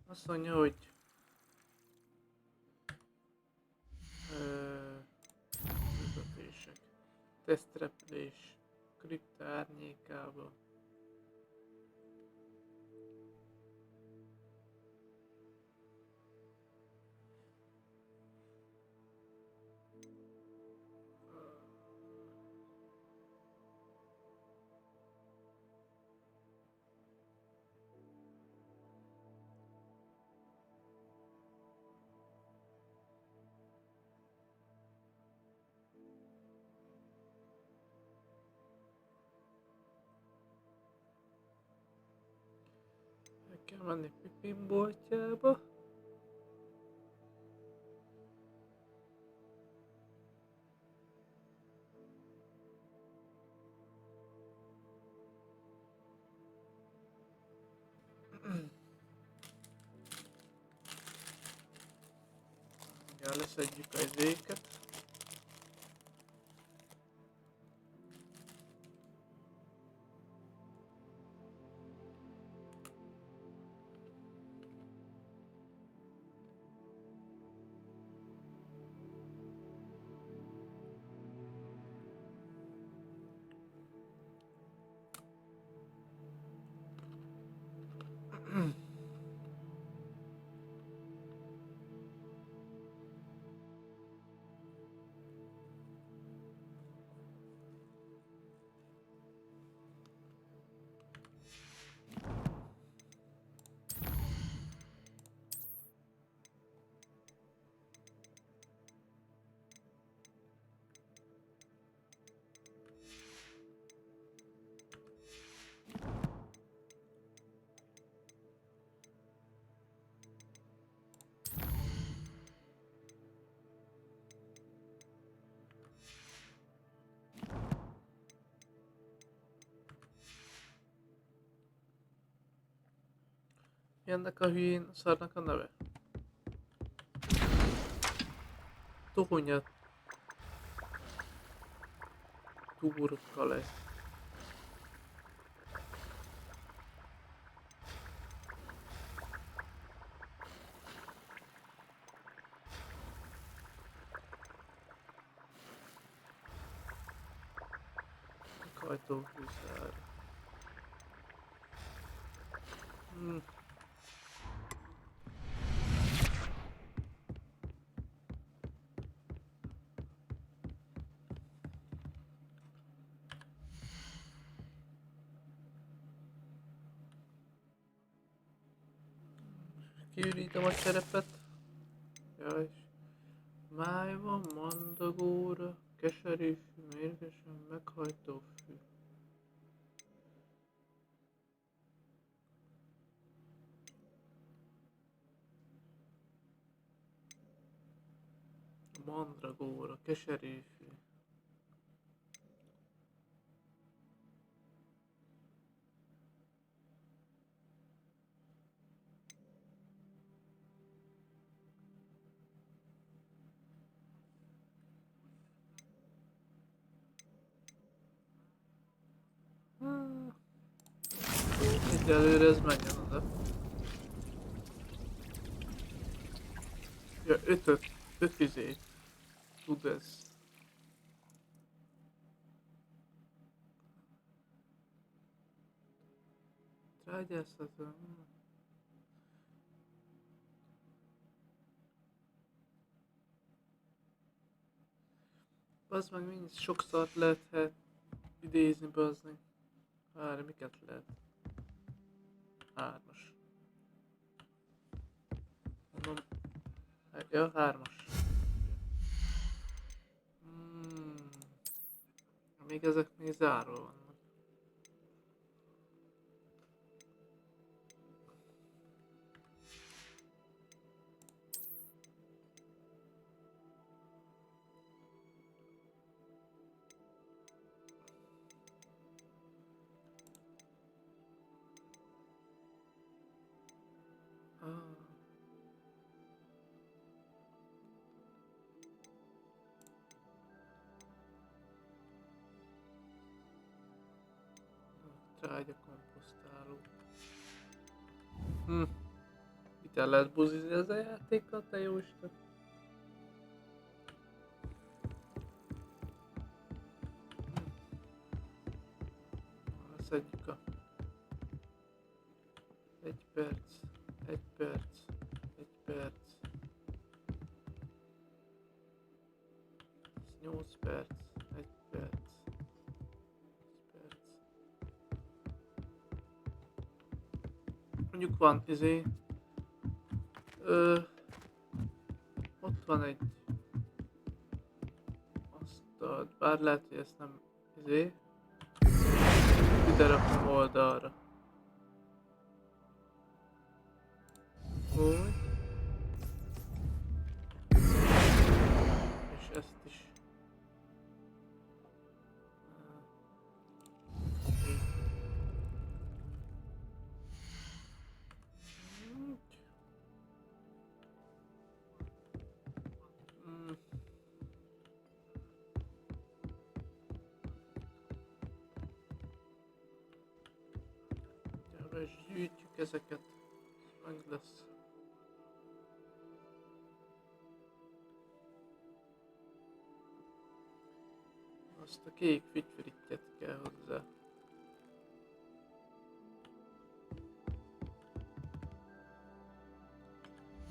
Azt mondja, hogy küldetések, tesztrepülés, kripta árnyékába. Kell menni Pipin boltjába. Ja, leszedjük a izéket. Mi ennek a hülyén szarnak a neve? Tohonya turkale. Ajtóhúzár. Kiürítem a szerepet. Jaj. Máj van, mandagóra, keserű fű, mérgesen meghajtó fű. Mandragóra, keserű fű. Egyelőre ez menjen oda. Ja, öt izé tud ez. Trágyászható. Bazd meg, mind sok szart lehet idézni, bazd meg. Várj, miket lehet? 3-as. Mondom. Ja, 3-as. Még ezek még zárva vannak. Trágya komposztáló. Itt el lehet buzizni ez a játékkal, te jó Isten. Szedjük a... 1 perc, 1 perc, 1 perc. 8 perc, 1 perc. Mondjuk van izé, ott van egy asztal, bár lehet, hogy ezt nem izé, ide rakom oldalra. Úgy. És ezt is. És gyűjtjük ezeket, meg lesz. Azt a kék fügyfürítjet kell hozzá.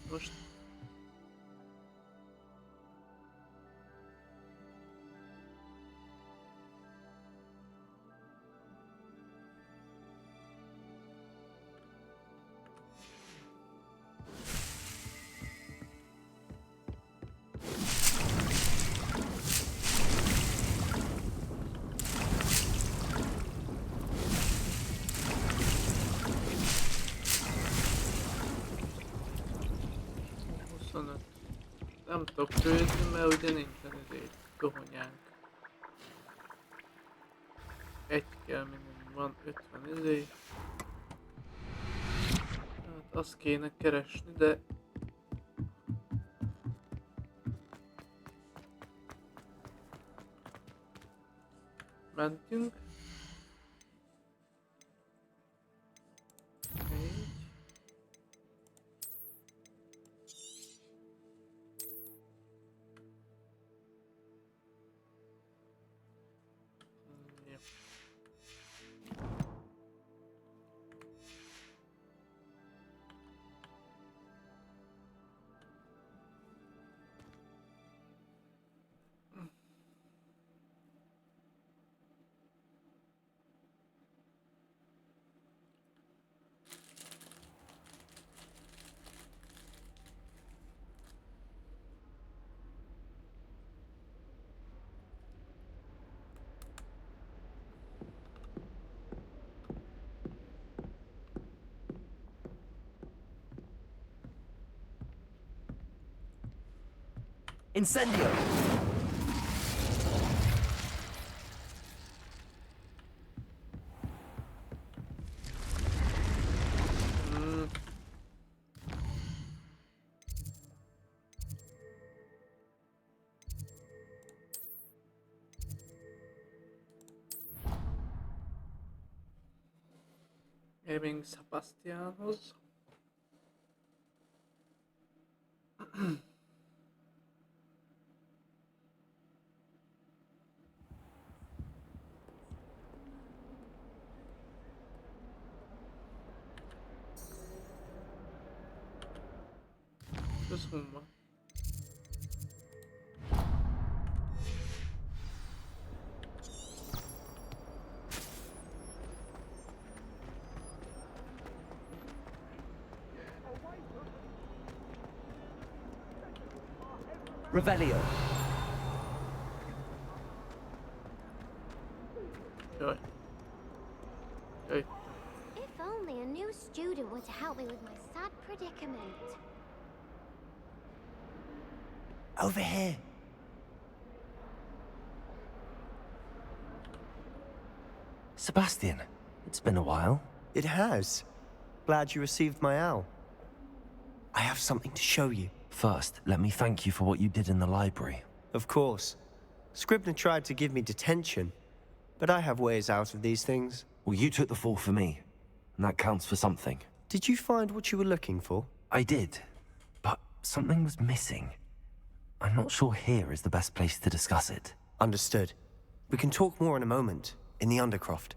Most nem tudok főzni, mert ugye nincsen ezért dohonyánk. Egy kell minimum, van 50 izé. Hát azt kéne keresni, de... Mentünk. Incendio! Elmegyünk Sebastianhoz. Das holen wir. Revelio. Jaj. Jaj. If only a new student were to help me with my sad predicament. Over here. Sebastian, it's been a while. It has. Glad you received my owl. I have something to show you. First, let me thank you for what you did in the library. Of course. Scribner tried to give me detention, but I have ways out of these things. Well, you took the fall for me, and that counts for something. Did you find what you were looking for? I did, but something was missing. I'm not sure here is the best place to discuss it. Understood. We can talk more in a moment, in the Undercroft.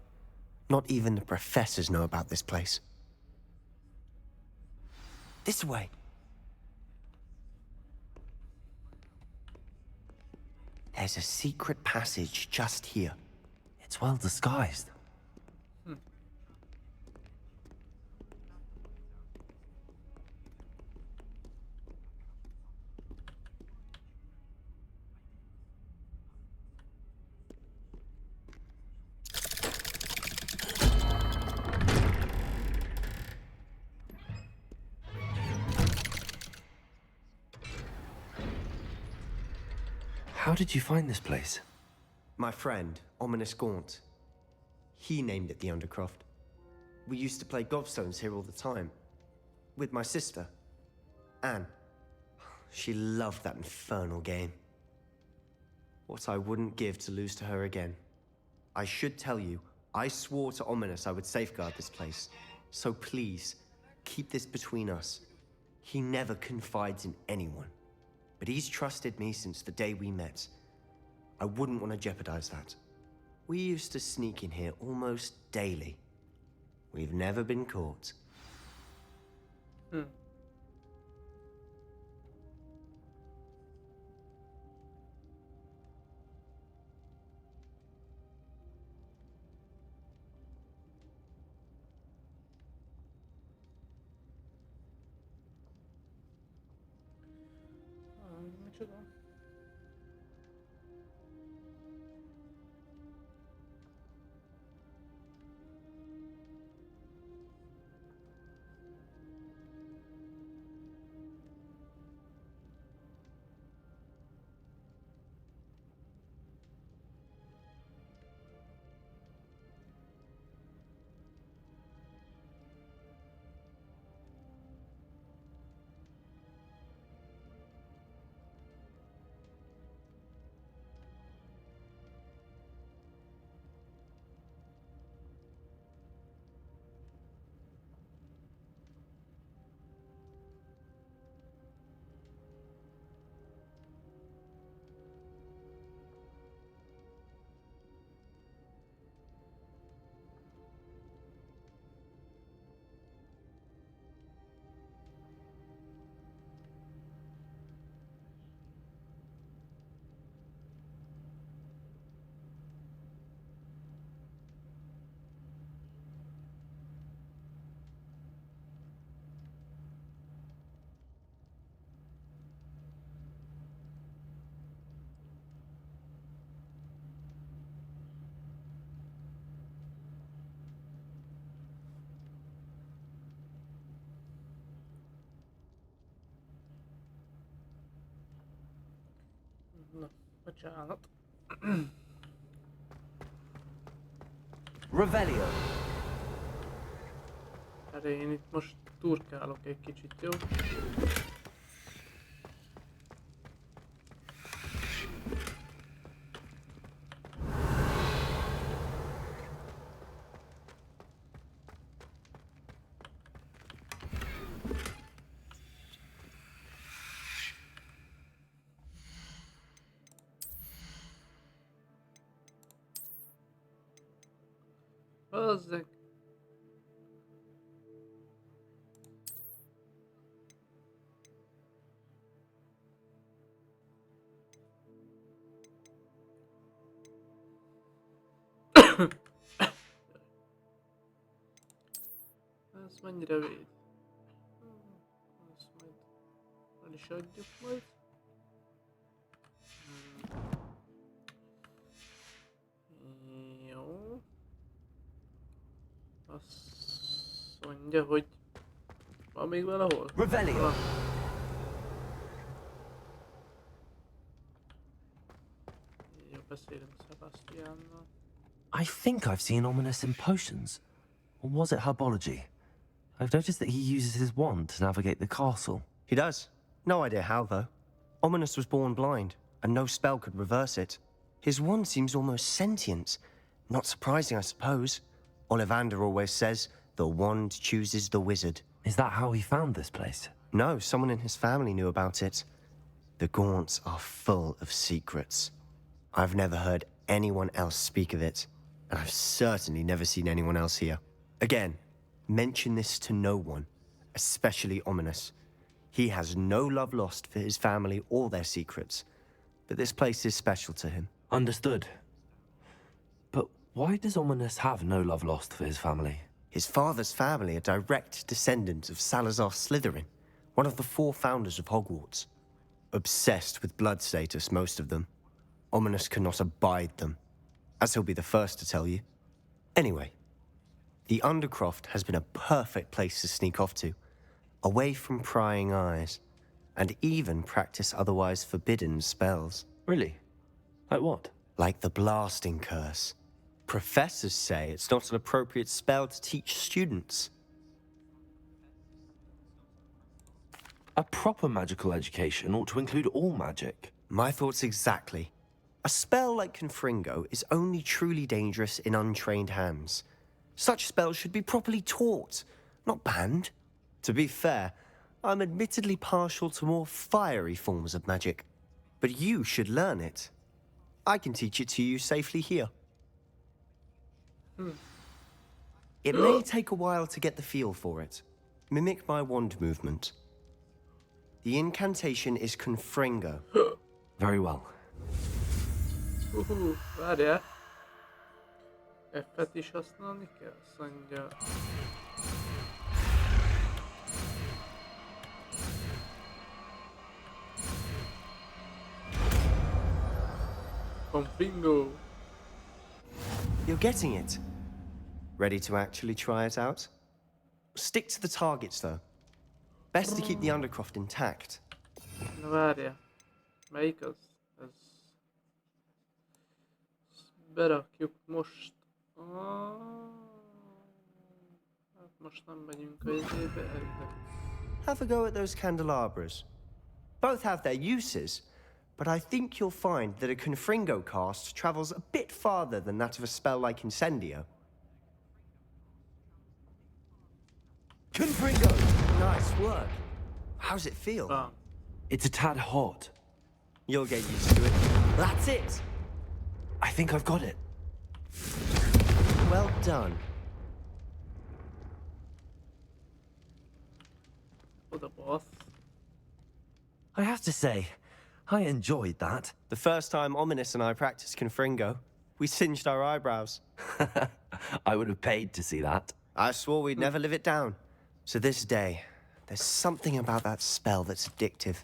Not even the professors know about this place. This way. There's a secret passage just here. It's well disguised. How did you find this place? My friend, Ominous Gaunt. He named it the Undercroft. We used to play gobstones here all the time. With my sister, Anne. She loved that infernal game. What I wouldn't give to lose to her again. I should tell you, I swore to Ominous I would safeguard this place. So please, keep this between us. He never confides in anyone. But he's trusted me since the day we met. I wouldn't want to jeopardize that. We used to sneak in here almost daily. We've never been caught. Micsoda? Na, bocsánat. Revelio. Erre én itt most turkálok egy kicsit, jó? Bazzeg. Ez mennyire véd? Ezt majd el is adjuk majd. Jó. Azt mondja, hogy van még valahol? Revelio. Jó, beszélünk Sebastiannal. I think I've seen ominous in potions. Or was it herbology? I've noticed that he uses his wand to navigate the castle. He does. No idea how, though. Ominous was born blind, and no spell could reverse it. His wand seems almost sentient. Not surprising, I suppose. Ollivander always says, the wand chooses the wizard. Is that how he found this place? No, someone in his family knew about it. The Gaunts are full of secrets. I've never heard anyone else speak of it, and I've certainly never seen anyone else here. Again, mention this to no one, especially Ominous. He has no love lost for his family or their secrets, but this place is special to him. Understood. But why does Ominous have no love lost for his family? His father's family are direct descendants of Salazar Slytherin, one of the 4 founders of Hogwarts. Obsessed with blood status, most of them. Ominous cannot abide them, as he'll be the first to tell you. Anyway, the Undercroft has been a perfect place to sneak off to, away from prying eyes, and even practice otherwise forbidden spells. Really? Like what? Like the blasting curse. Professors say it's not an appropriate spell to teach students. A proper magical education ought to include all magic. My thoughts exactly. A spell like Confringo is only truly dangerous in untrained hands. Such spells should be properly taught, not banned. To be fair, I'm admittedly partial to more fiery forms of magic, but you should learn it. I can teach it to you safely here. It may take a while to get the feel for it. Mimic my wand movement. The incantation is Confringo. Very well. Várjál. F-et is használni kell? Azt mondja. Confringo. You're getting it. Ready to actually try it out? Stick to the targets, though. Best to keep the Undercroft intact. Na várjál. Melyik az? Ez... Berakjuk most... Hát most nem megyünk a izébe, elvileg. Have a go at those candelabras. Both have their uses, but I think you'll find that a Confringo cast travels a bit farther than that of a spell like Incendio. Confringo! Nice work. How's it feel? It's a tad hot. You'll get used to it. That's it! I think I've got it. Well done. Oh, the boss. I have to say, I enjoyed that. The first time Ominous and I practiced Confringo, we singed our eyebrows. I would have paid to see that. I swore we'd never live it down. So this day, there's something about that spell that's addictive.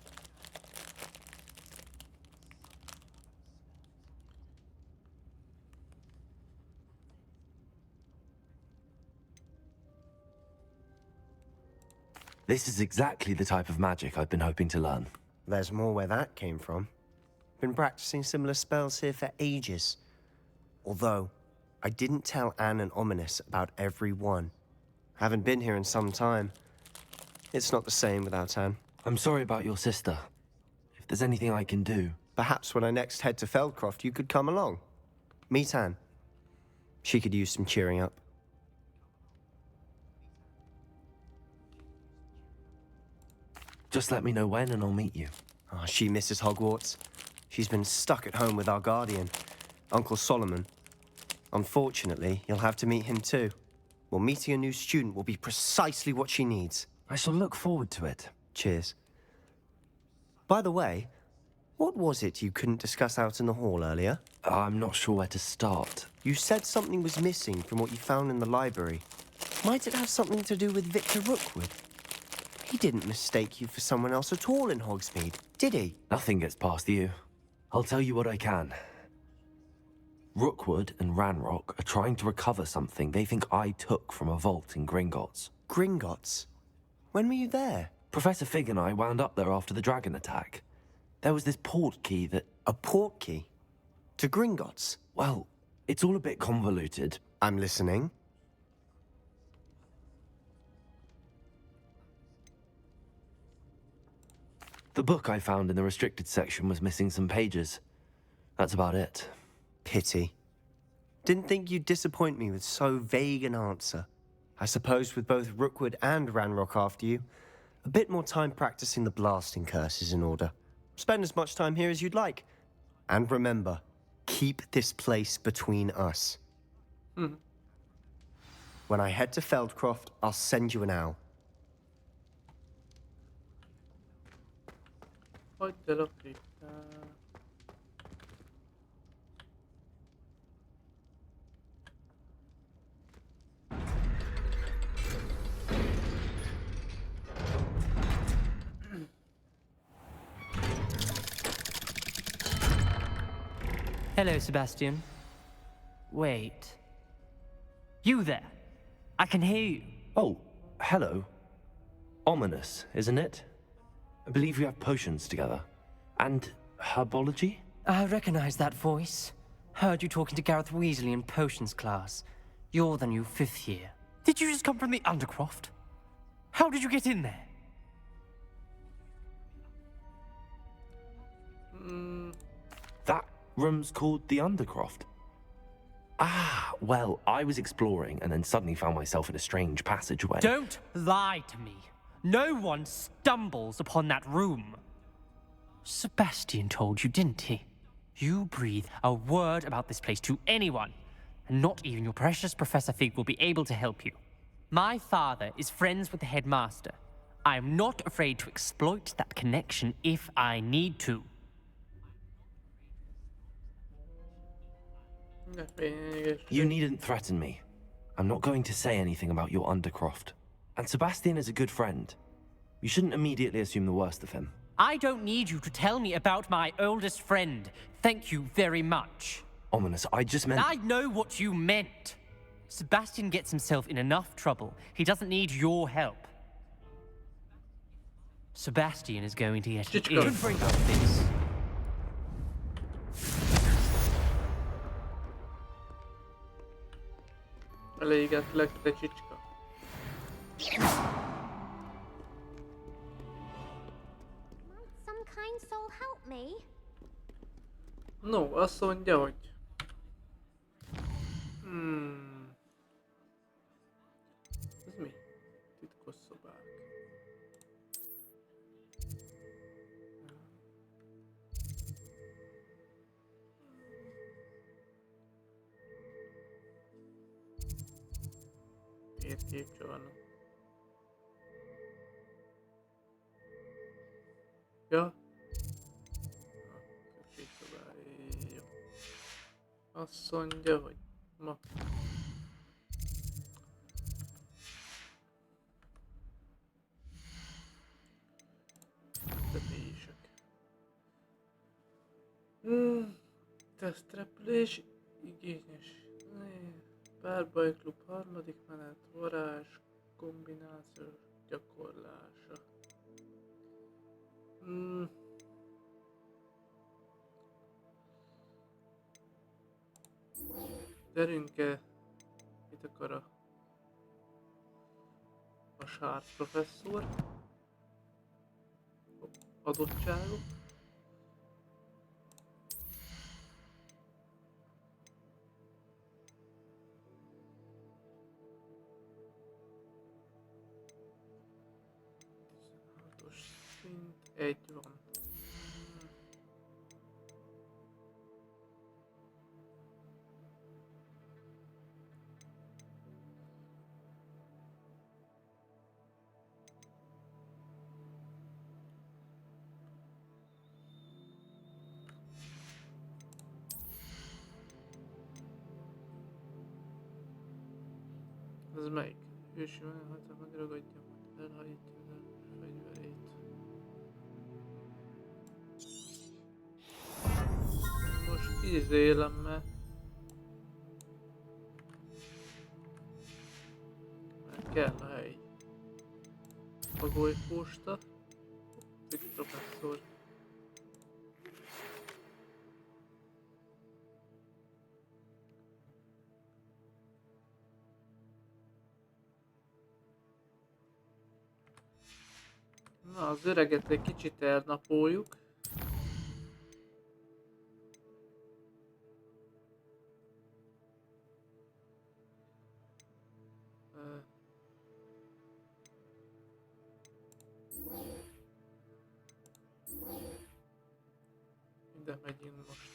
This is exactly the type of magic I've been hoping to learn. There's more where that came from. Been practicing similar spells here for ages. Although, I didn't tell Anne and Ominous about every one. Haven't been here in some time. It's not the same without Anne. I'm sorry about your sister. If there's anything I can do... Perhaps when I next head to Feldcroft, you could come along. Meet Anne. She could use some cheering up. Just let me know when and I'll meet you. Oh, she misses Hogwarts. She's been stuck at home with our guardian, Uncle Solomon. Unfortunately, you'll have to meet him too. Well, meeting a new student will be precisely what she needs. I shall look forward to it. Cheers. By the way, what was it you couldn't discuss out in the hall earlier? I'm not sure where to start. You said something was missing from what you found in the library. Might it have something to do with Victor Rookwood? He didn't mistake you for someone else at all in Hogsmeade, did he? Nothing gets past you. I'll tell you what I can. Rookwood and Ranrock are trying to recover something they think I took from a vault in Gringotts. Gringotts? When were you there? Professor Fig and I wound up there after the dragon attack. There was this port key that... A port key? To Gringotts? Well, it's all a bit convoluted. I'm listening. The book I found in the restricted section was missing some pages. That's about it. Pity. Didn't think you'd disappoint me with so vague an answer. I suppose with both Rookwood and Ranrock after you, a bit more time practicing the blasting curse is in order. Spend as much time here as you'd like. And remember, keep this place between us. When I head to Feldcroft, I'll send you an owl. Hello, Sebastian. Wait. You there? I can hear you. Oh, hello. Ominous, isn't it? I believe we have potions together. And herbology? I recognize that voice. Heard you talking to Gareth Weasley in potions class. You're the new 5th year. Did you just come from the Undercroft? How did you get in there? That room's called the Undercroft. Ah, well, I was exploring and then suddenly found myself in a strange passageway. Don't lie to me. No one stumbles upon that room. Sebastian told you, didn't he? You breathe a word about this place to anyone, and not even your precious Professor Fig will be able to help you. My father is friends with the headmaster. I am not afraid to exploit that connection if I need to. You needn't threaten me. I'm not going to say anything about your Undercroft. And Sebastian is a good friend. You shouldn't immediately assume the worst of him. I don't need you to tell me about my oldest friend. Thank you very much. Ominous, I just meant... I know what you meant. Sebastian gets himself in enough trouble. He doesn't need your help. Sebastian is going to get it. Don't bring up this. Elégetlek, te csicska. Might some kind soul help me? No, azt mondja, hogy... Ez mi? Titkos szobák. Térképcsavarnok. Ja. Jó. Azt mondja, hogy ma. Tetések. Tesztrepülés igényes. Párbajklub harmadik menet, varázs kombináció gyakorlása. Velünk-e mit akar a sár professzor? Adottságok? Szint egy van. Ez melyik? Ősi menekülete megragadja, elhajítja a fegyverét. Most izélem, mert kell a hely. Pagolyposta. Egy professzor. Na, az öreget egy kicsit elnapoljuk. Ide megyünk most.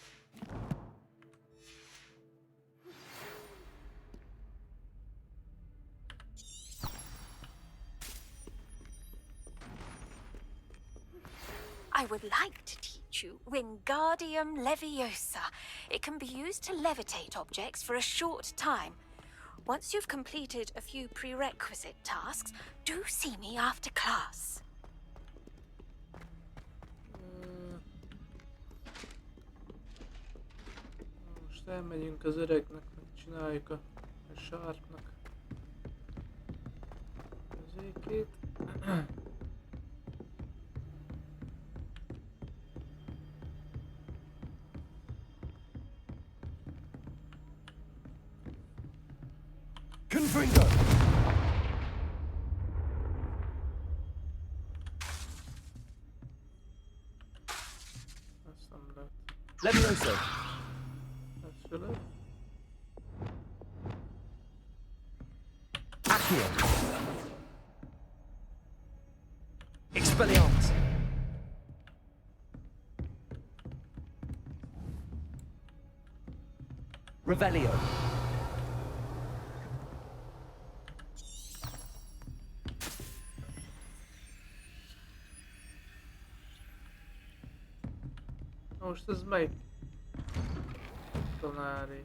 I would like to teach you Wingardium Leviosa. It can be used to levitate objects for a short time. Once you've completed a few prerequisite tasks, do see me after class. Most elmegyünk az öregnek, csináljuk a sárpnak az ékét. Confringo! Azt nem lehet. Leviosa! Ez se lehet. Accio! Expelliarmus! Revelio! Most ez melyik tanári?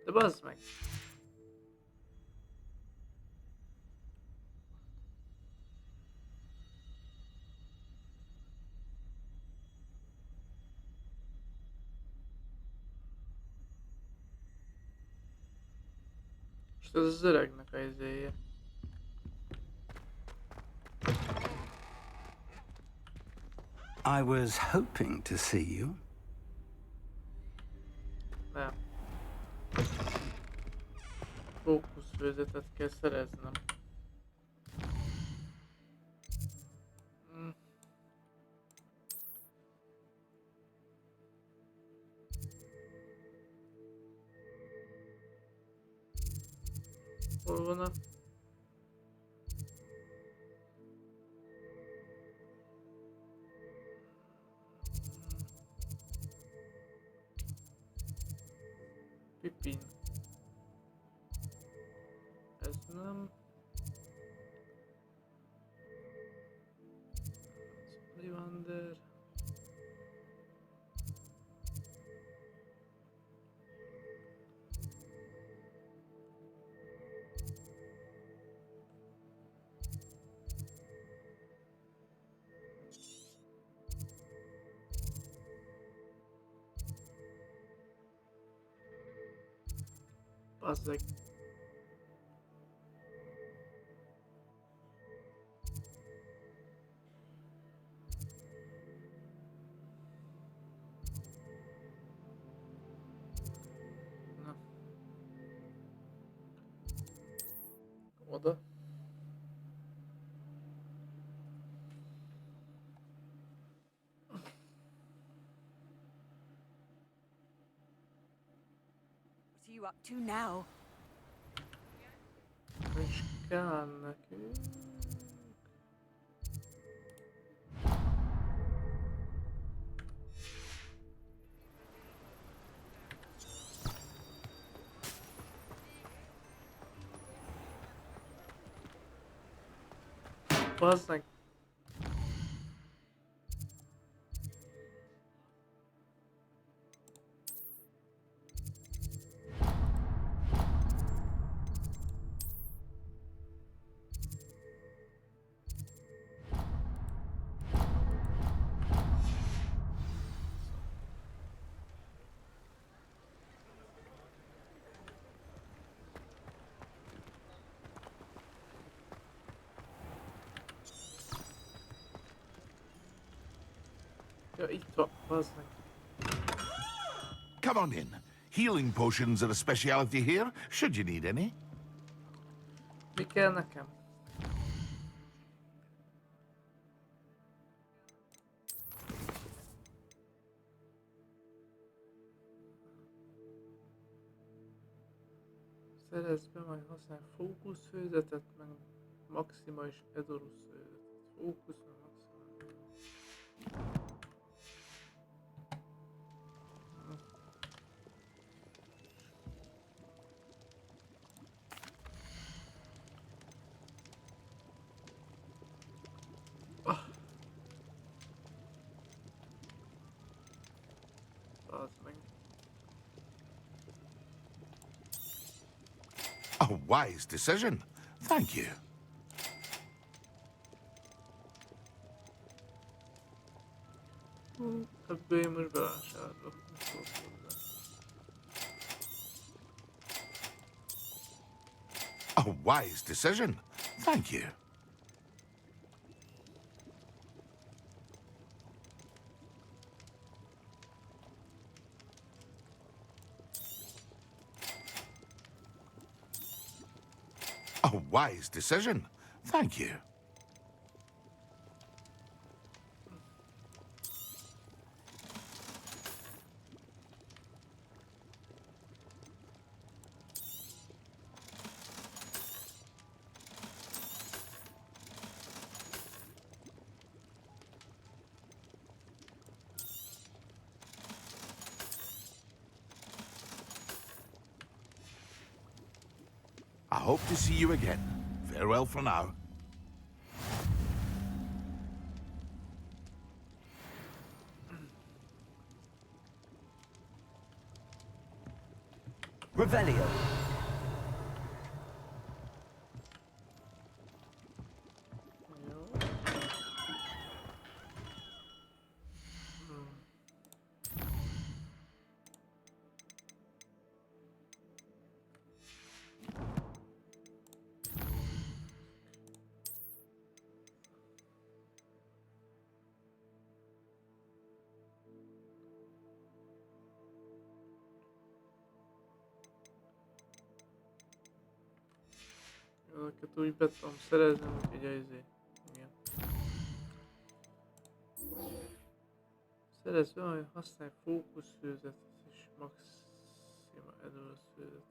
De bazd meg! Most ez az öregnek a izéje. I was hoping to see you. Nem. Fókuszfőzetet kell szereznem. Hol van a... Pipin. Ez nem... Ollivander. Azzeg. Na. Oda. What are you up to now? És kell nekünk. Bazd meg. Ja, itt van, bazd meg. Come on in. Healing potions are a speciality here, should you need any. Mi kell nekem? Szerezd be, majd használj fókuszfőzetet, meg maxima és edorus főzetet. Fókusz, meg maxima. Bazd meg. A wise decision. Thank you. Ebből én most bevásárolok. Mi szólsz hozzá? A wise decision. Thank you. A wise decision. Thank you. I hope to see you again. Farewell for now. Revelio. Ezeket úgy be tudom szerezni, úgyhogy izé. Igen. Szerezd be, hogy használj fókuszfőzetet és maxima edorus főzetet.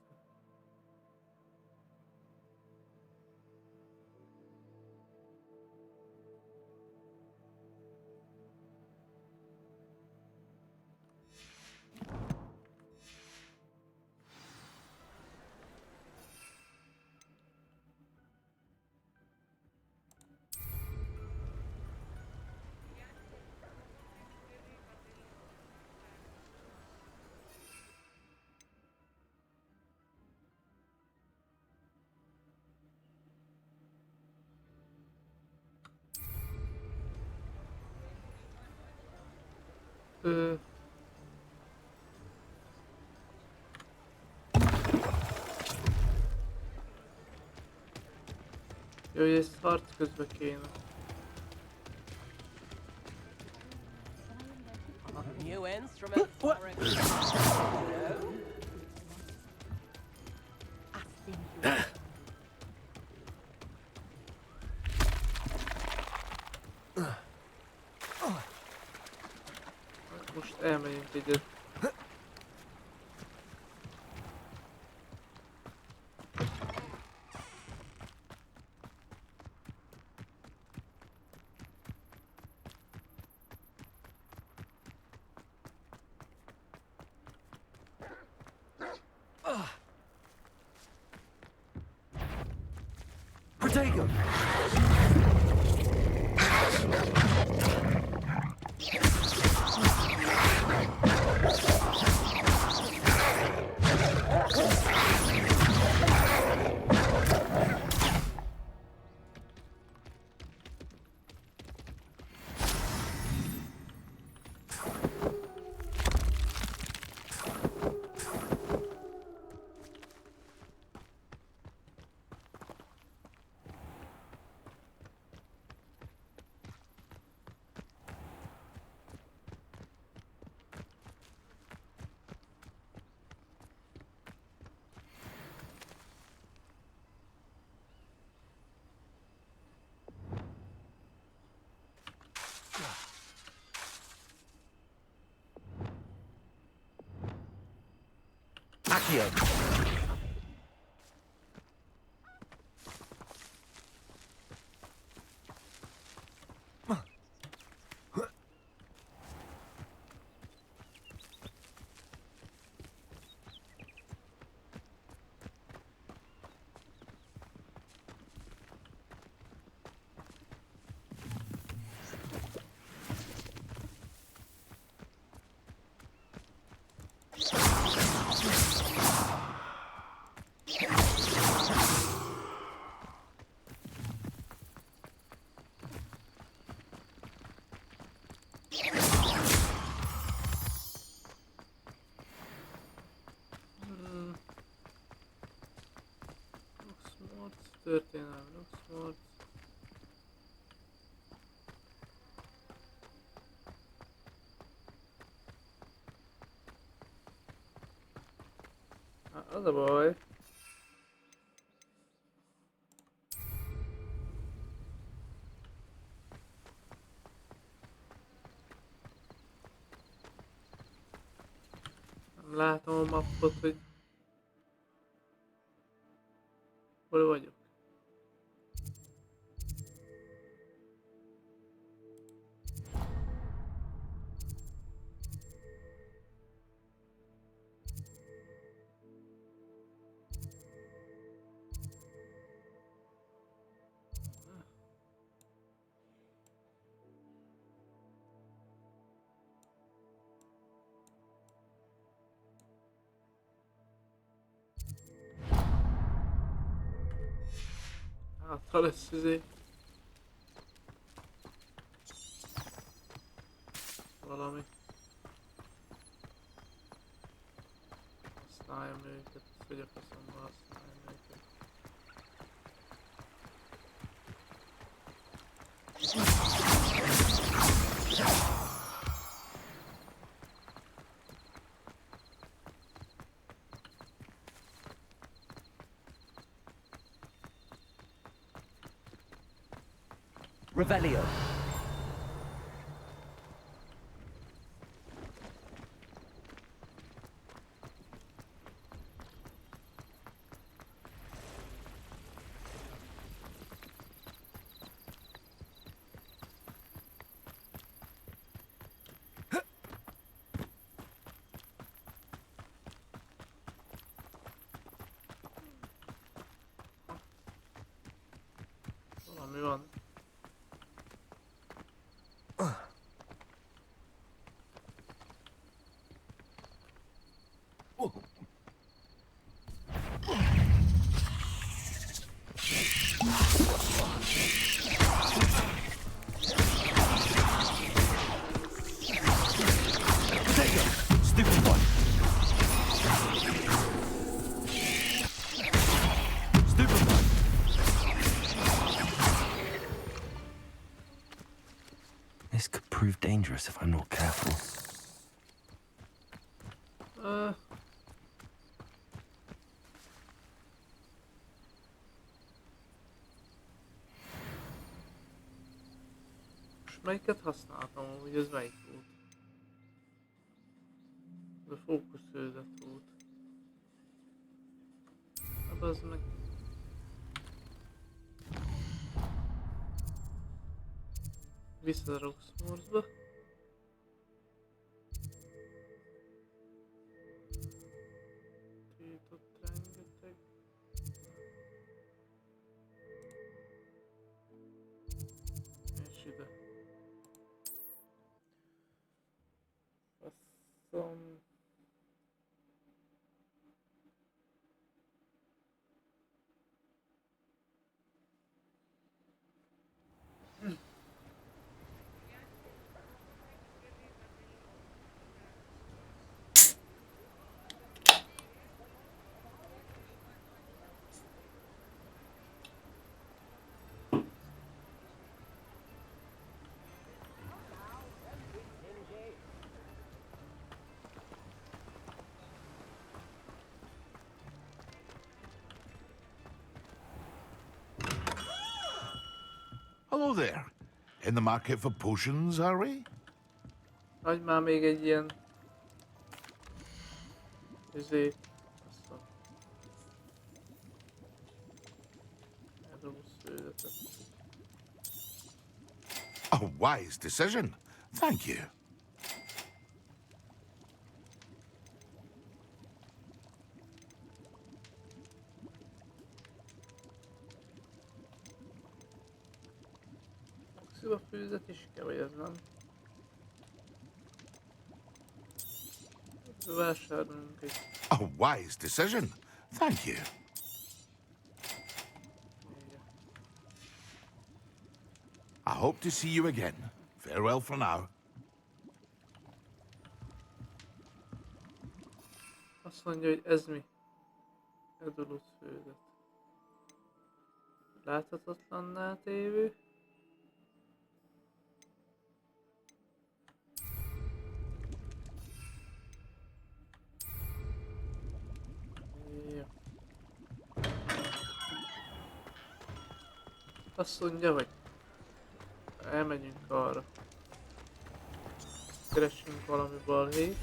Jó, hogy ezt harc közben kéne. New instruments are Most elmegyünk egyet. Protego! Accio! Történelem, Roxfort. Az a baj. Nem látom a mappot, hogy hol vagyok. Hátra lesz izé. Valami. Használjam őket, hogy a faszomba használjam őket. Revelio. Valami van. This could prove dangerous if I'm not careful. Most melyiket használtam, hogy ez melyik volt? Ez a fókuszőzet volt. Hát az meg... Vissza a Roxfortba. Tiltott rengeteg. És ide. Faszom. Hello there. In the market for potions, are we? Adj már még egy ilyen... Ezért... Aztán... Erőszőzetet. A wise decision. Thank you. A főzet is kell, vagy ez nem? Vásárolunk egy... A wise decision. Thank you. I hope to see you again. Farewell for now. Azt mondja, hogy ez mi? Edulus főzet. Láthatatlanná tévő. Azt mondja, hogy elmegyünk arra. Keressünk valami balhét.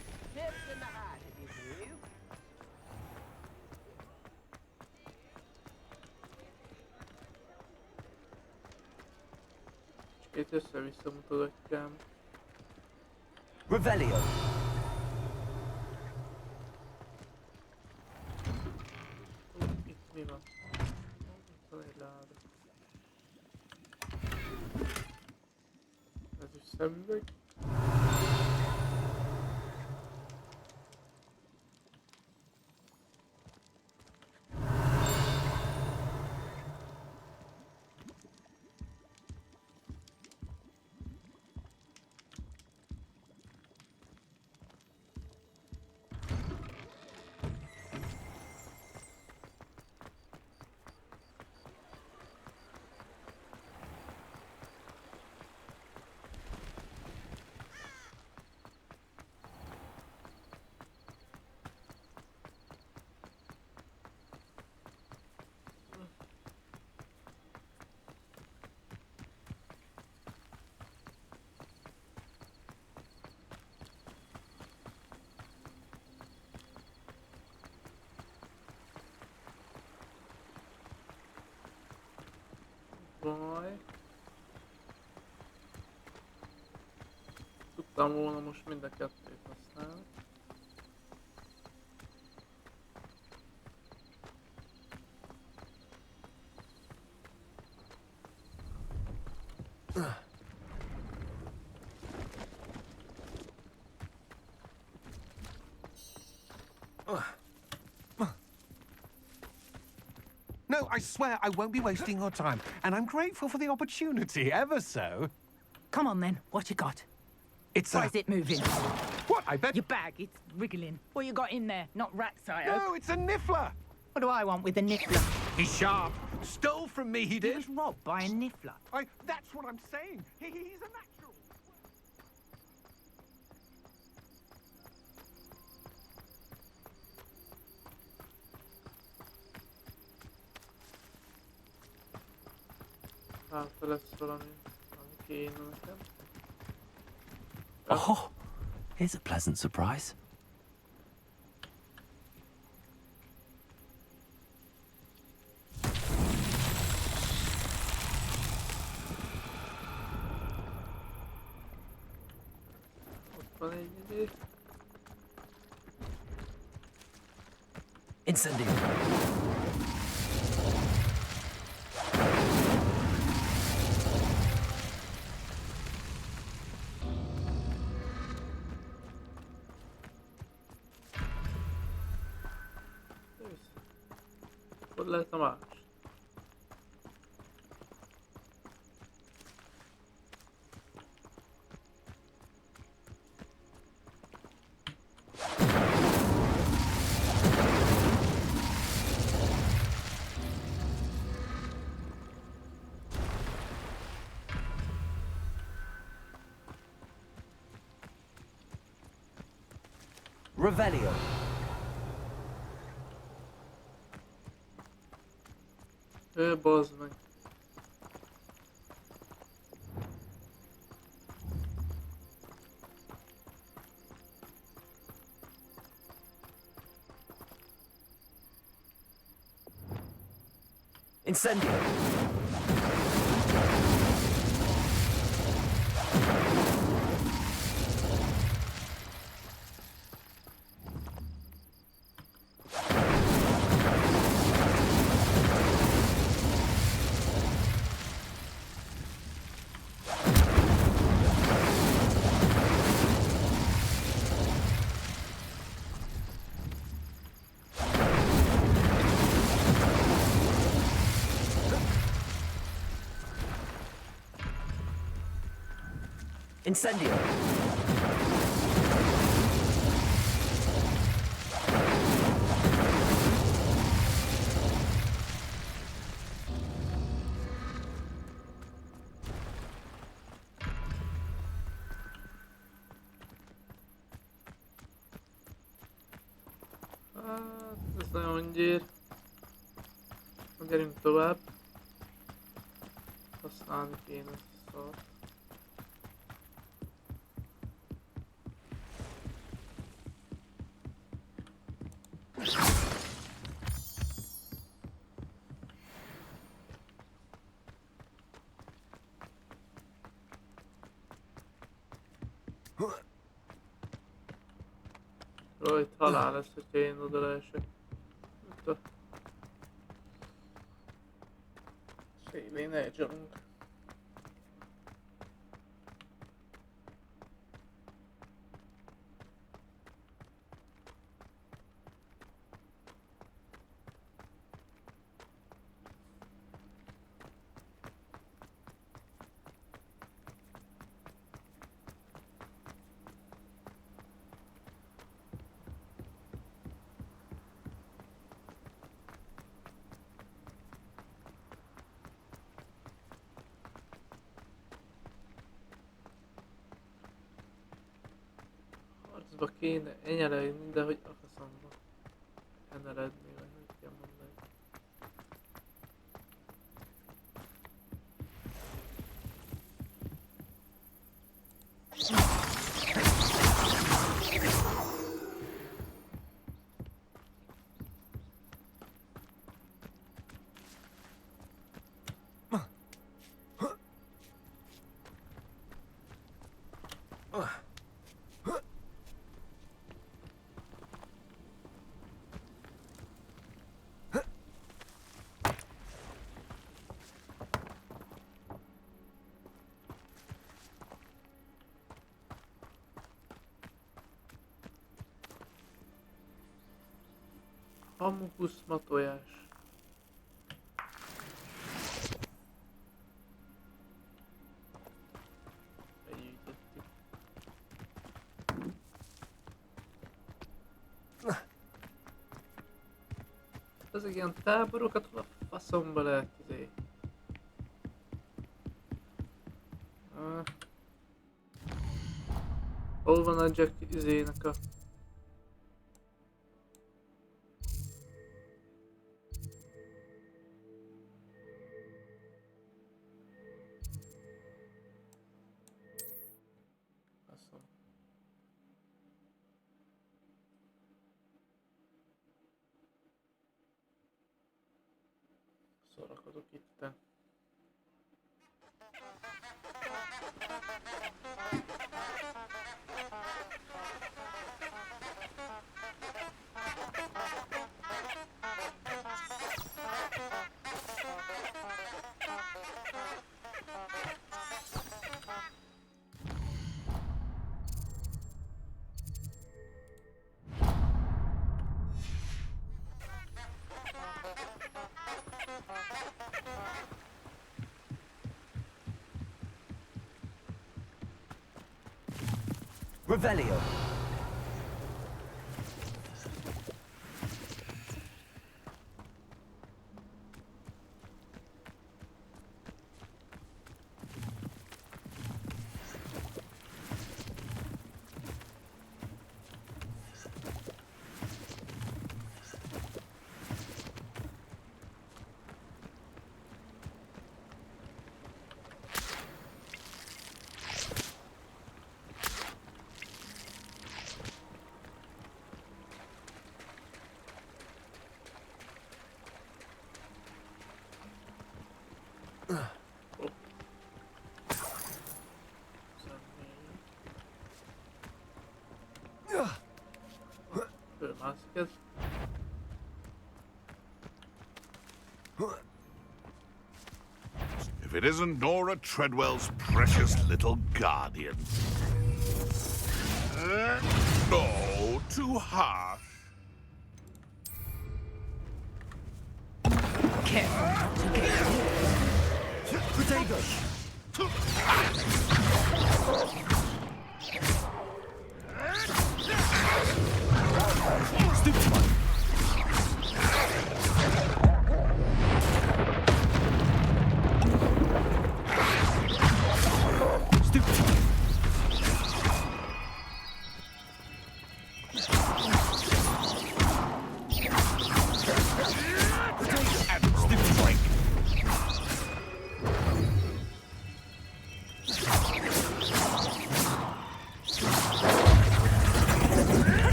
Két össze-vissza mutogatjám. Revelio. Itt mi van? Itt van egy láda. Ez is szemüveg. Baj. Tudtam volna most mind a kettőt használni. No, I swear I won't be wasting your time, and I'm grateful for the opportunity, ever so. Come on then, what you got? It's Why is it moving? What, I bet... Your bag, it's wriggling. What you got in there? Not rats, I hope. No, it's a niffler! What do I want with a niffler? He's sharp. Stole from me, he He did. was robbed by a niffler. That's what I'm saying. He's a natural. Hátra lesz valami, ami kéne nekem. Oh, here's a pleasant surprise. Ott van egy idő. Incendio. Hogy lehet a más? Revelio. Bazd meg. Incendio. Incendio. Hát, ez nagyon gyér. Gyerünk tovább. Használni kéne ezt a szart. Rajt halál lesz, hogyha én oda leesek. Itt a szélén elzsalunk. Harcba kéne enyelegni, de hogy a faszomba eneledni, vagy hogy kell mondani. Hamukuszma tojás. Begyűjtöttük. Ezek ilyen táborokat hol a faszomba lehet izé. Hol van a Jack izének a... Szórakozok itten. Revelio. Fölmászik ez. If it isn't Nora Treadwell's precious little guardian. No, too harsh. Careful not to get hit. Potatoes! Stupid one! Stupid one! Stupid break!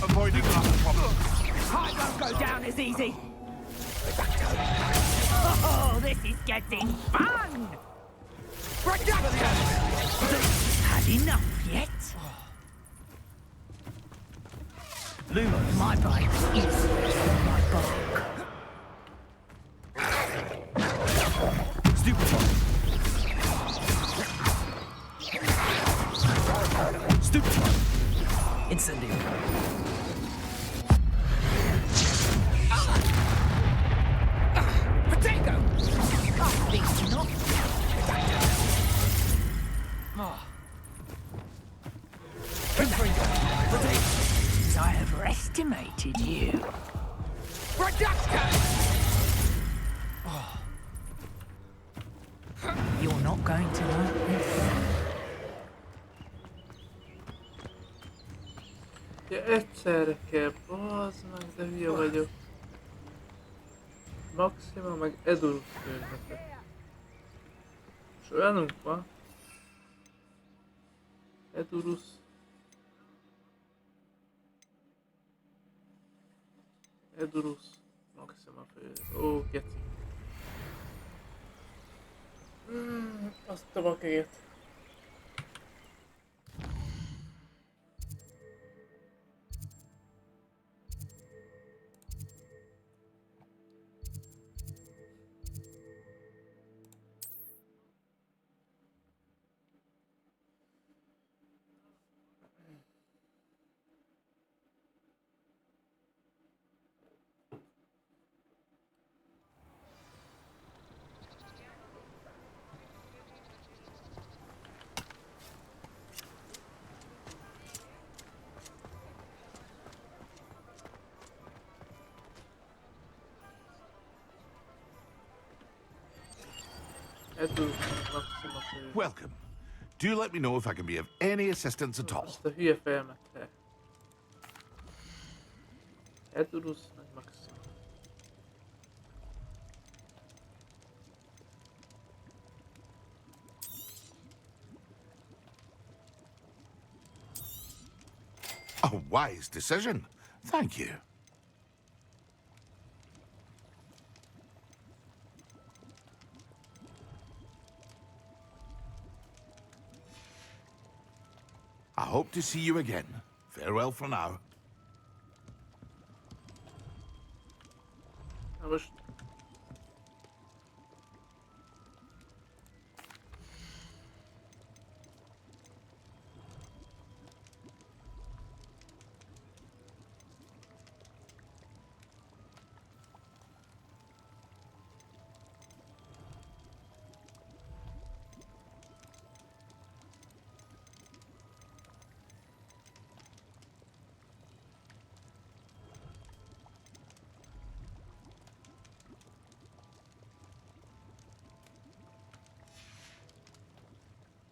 Avoiding that problem. I won't go down as easy. Oh, this is getting fun! Had enough yet? Lumos. My bite is my bark. Stupid one! Stupid one! Incendio. Potato! I think not. I overestimated you. You're not going to like this. Ja, egyszerre kell, bazd meg, de hülye vagyok. Maxima meg Edurus könyvekből. És olyanunk van. Edurus. Edurus. Maxima fő. Ó, geci. Azt a vakeget. Welcome. Do let me know if I can be of any assistance at all. Azt a hülye fejemet le. Edurus meg Maxima. A wise decision. Thank you. hope to see you again. Farewell for now. Na most...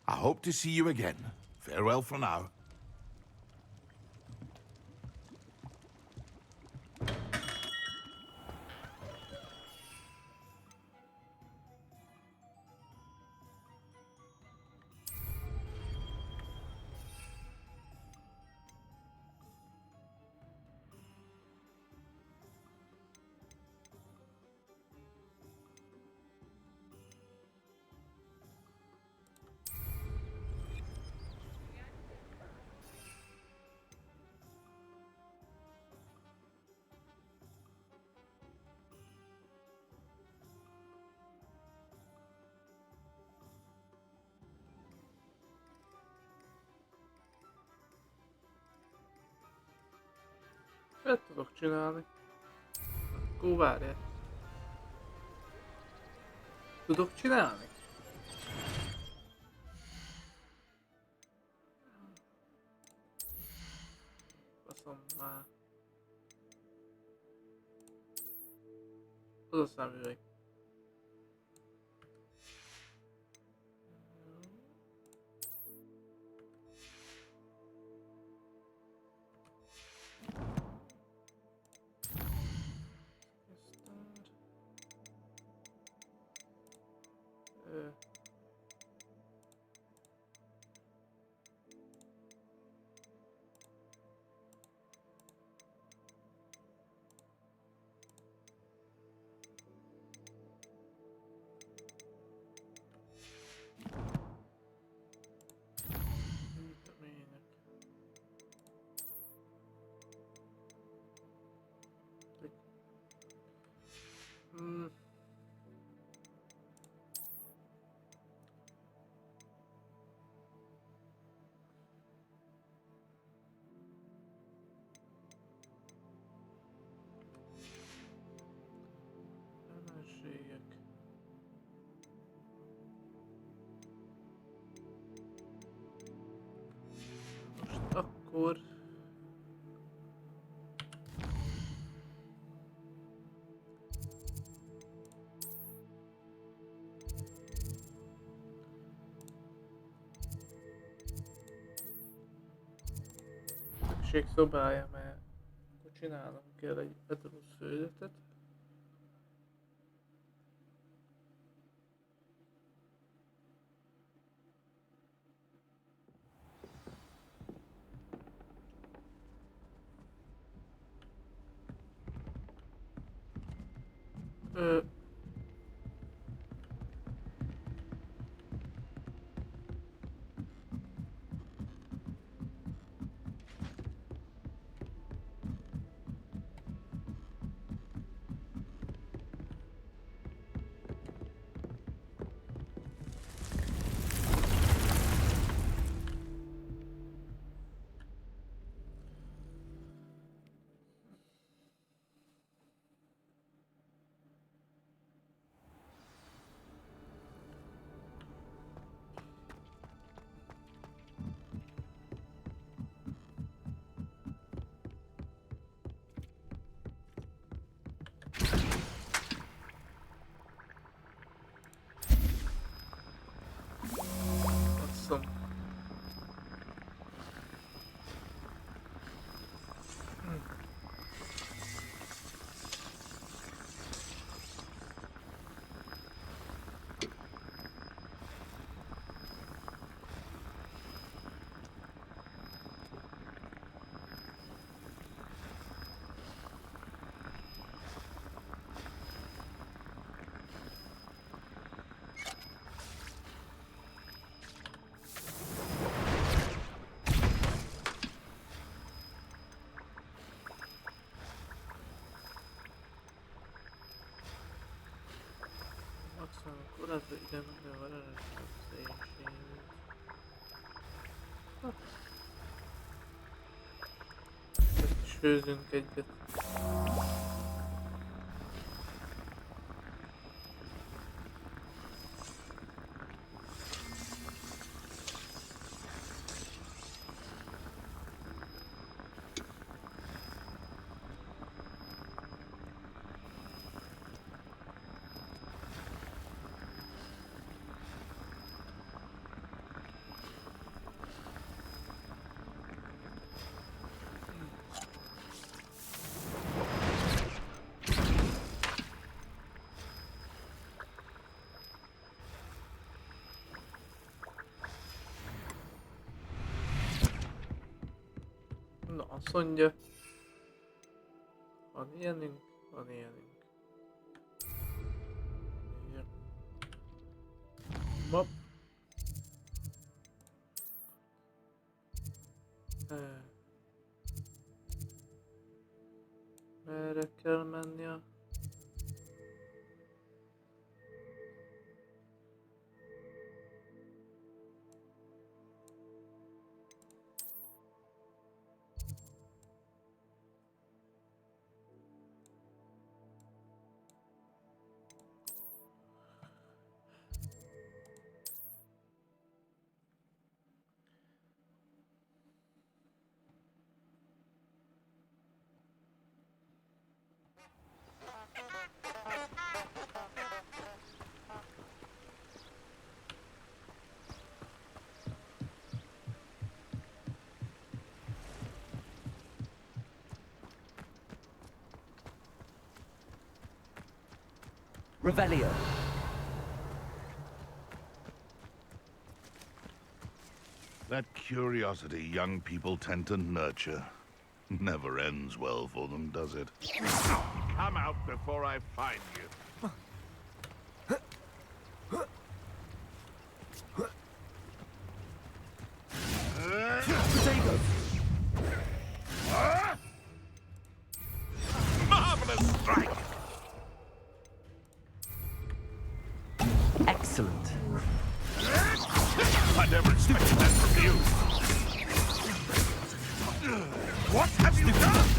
I hope to see you again. Farewell for now. Mit tudok csinálni? Akkor várjál. Tudok csinálni? Baszom már. Az a szemüveg. Akkor szükség szobája, mert akkor csinálnom kell egy bedolós főzetet. Lehet, hogy ide meg a varázsvilágot szélség. Ezt is főzünk egyet. Na, azt mondja. Van ilyenünk, van ilyenünk. Ja. Map. Merre kell mennie? Revelio. That curiosity young people tend to nurture never ends well for them, does it? Come out before I find you. Marvelous strike! Excellent. I never expected that from you. What have you done?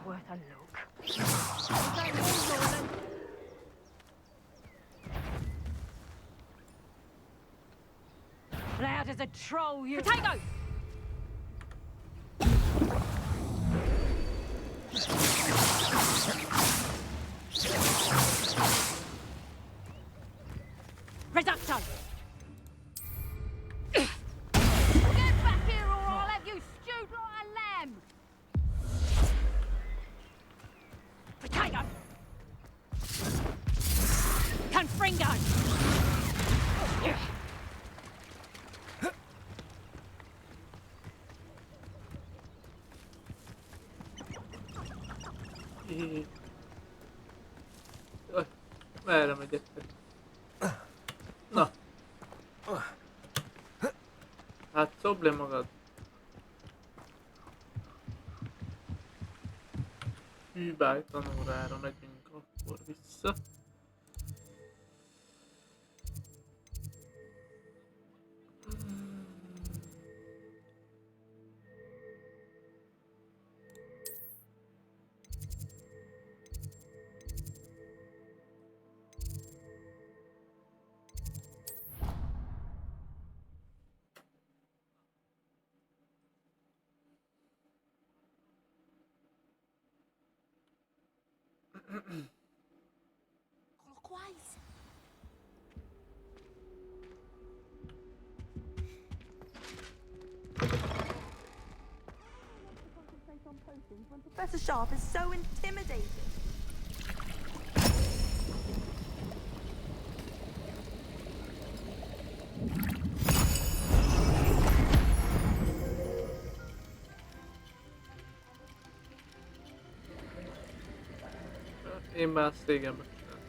Worth a look. Loud as a troll, you. Potato! Reducto! Get back here or I'll have you stewed like a lamb! Potato! Confringo! Jaj, merre megyek? Na. Hát szobd le magad. Hűbáj tanórára megyünk akkor vissza. Clockwise. When Professor Sharp is so intimidating. Én már azt régen megcsináltam.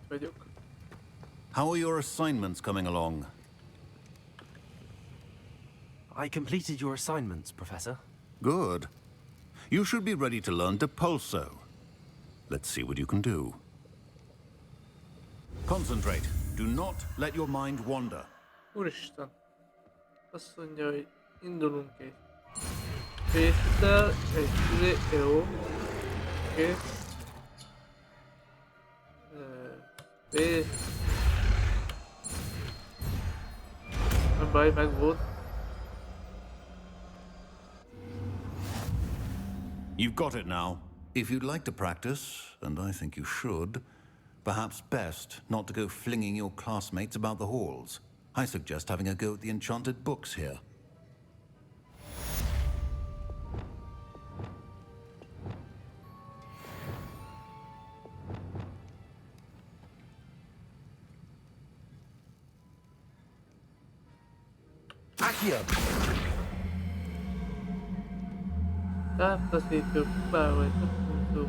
Vagyok. How are your assignments coming along? I completed your assignments, Professor. Good. You should be ready to learn Depulso. Let's see what you can do. Concentrate. Do not let your mind wander. Úristen. Azt mondja, hogy indulunk egy vétel, egy jó. Oké. B. Nem baj, meg volt. You've got it now. If you'd like to practice, and I think you should, perhaps best not to go flinging your classmates about the halls. I suggest having a go at the enchanted books here. Accio! Táptaszító, kubá vagy tapulzó.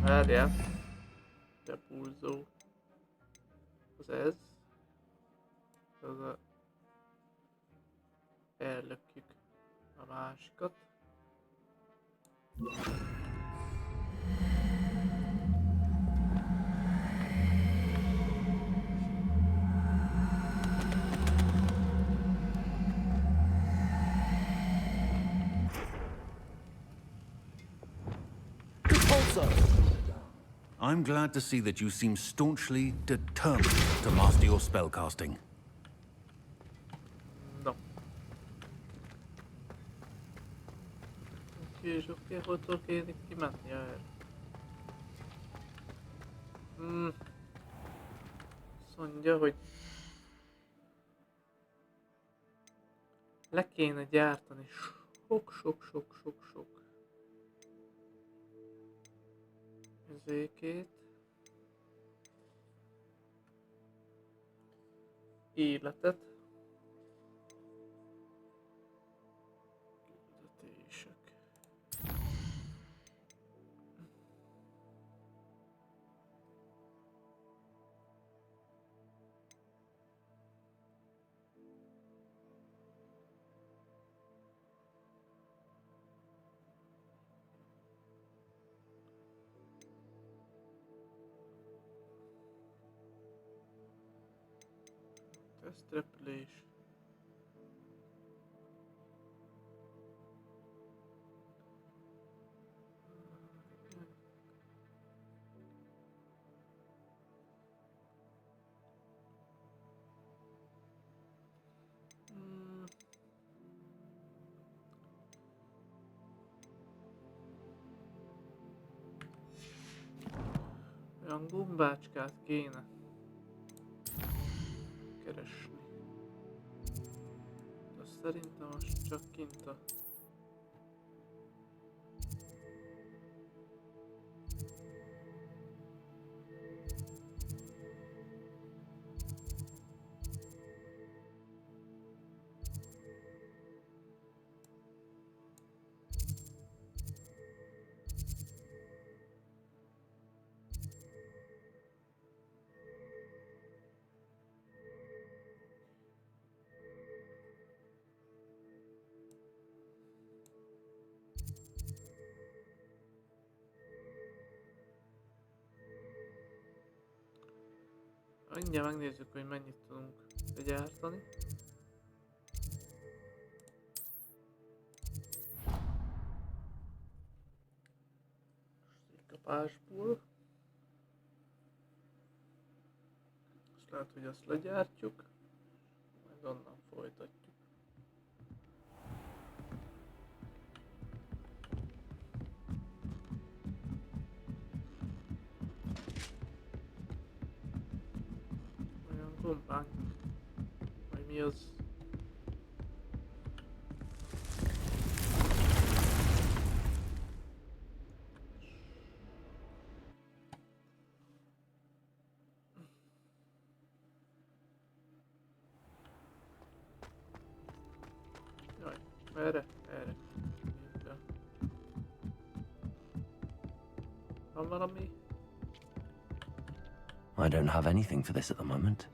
Várjál. Tapulzó. Az ez. Az a... Ellökjük a másikat. I'm glad to see that you seem staunchly determined to master your spellcasting. No. Oké, hogy kéne kimenni erre? Azt mondja, hogy le kéne gyártani sok ezékét. Életet. Küldetések. Tesztrepülés. Olyan gombácskát kéne keresni. De szerintem most csak kint a... Mindjárt megnézzük, hogy mennyit tudunk legyártani. Kapásból. Azt lehet, hogy azt legyártjuk, majd onnan folytatjuk. Gombánk. Vagy mi az? Erre. Van valami? I don't have anything for this at the moment.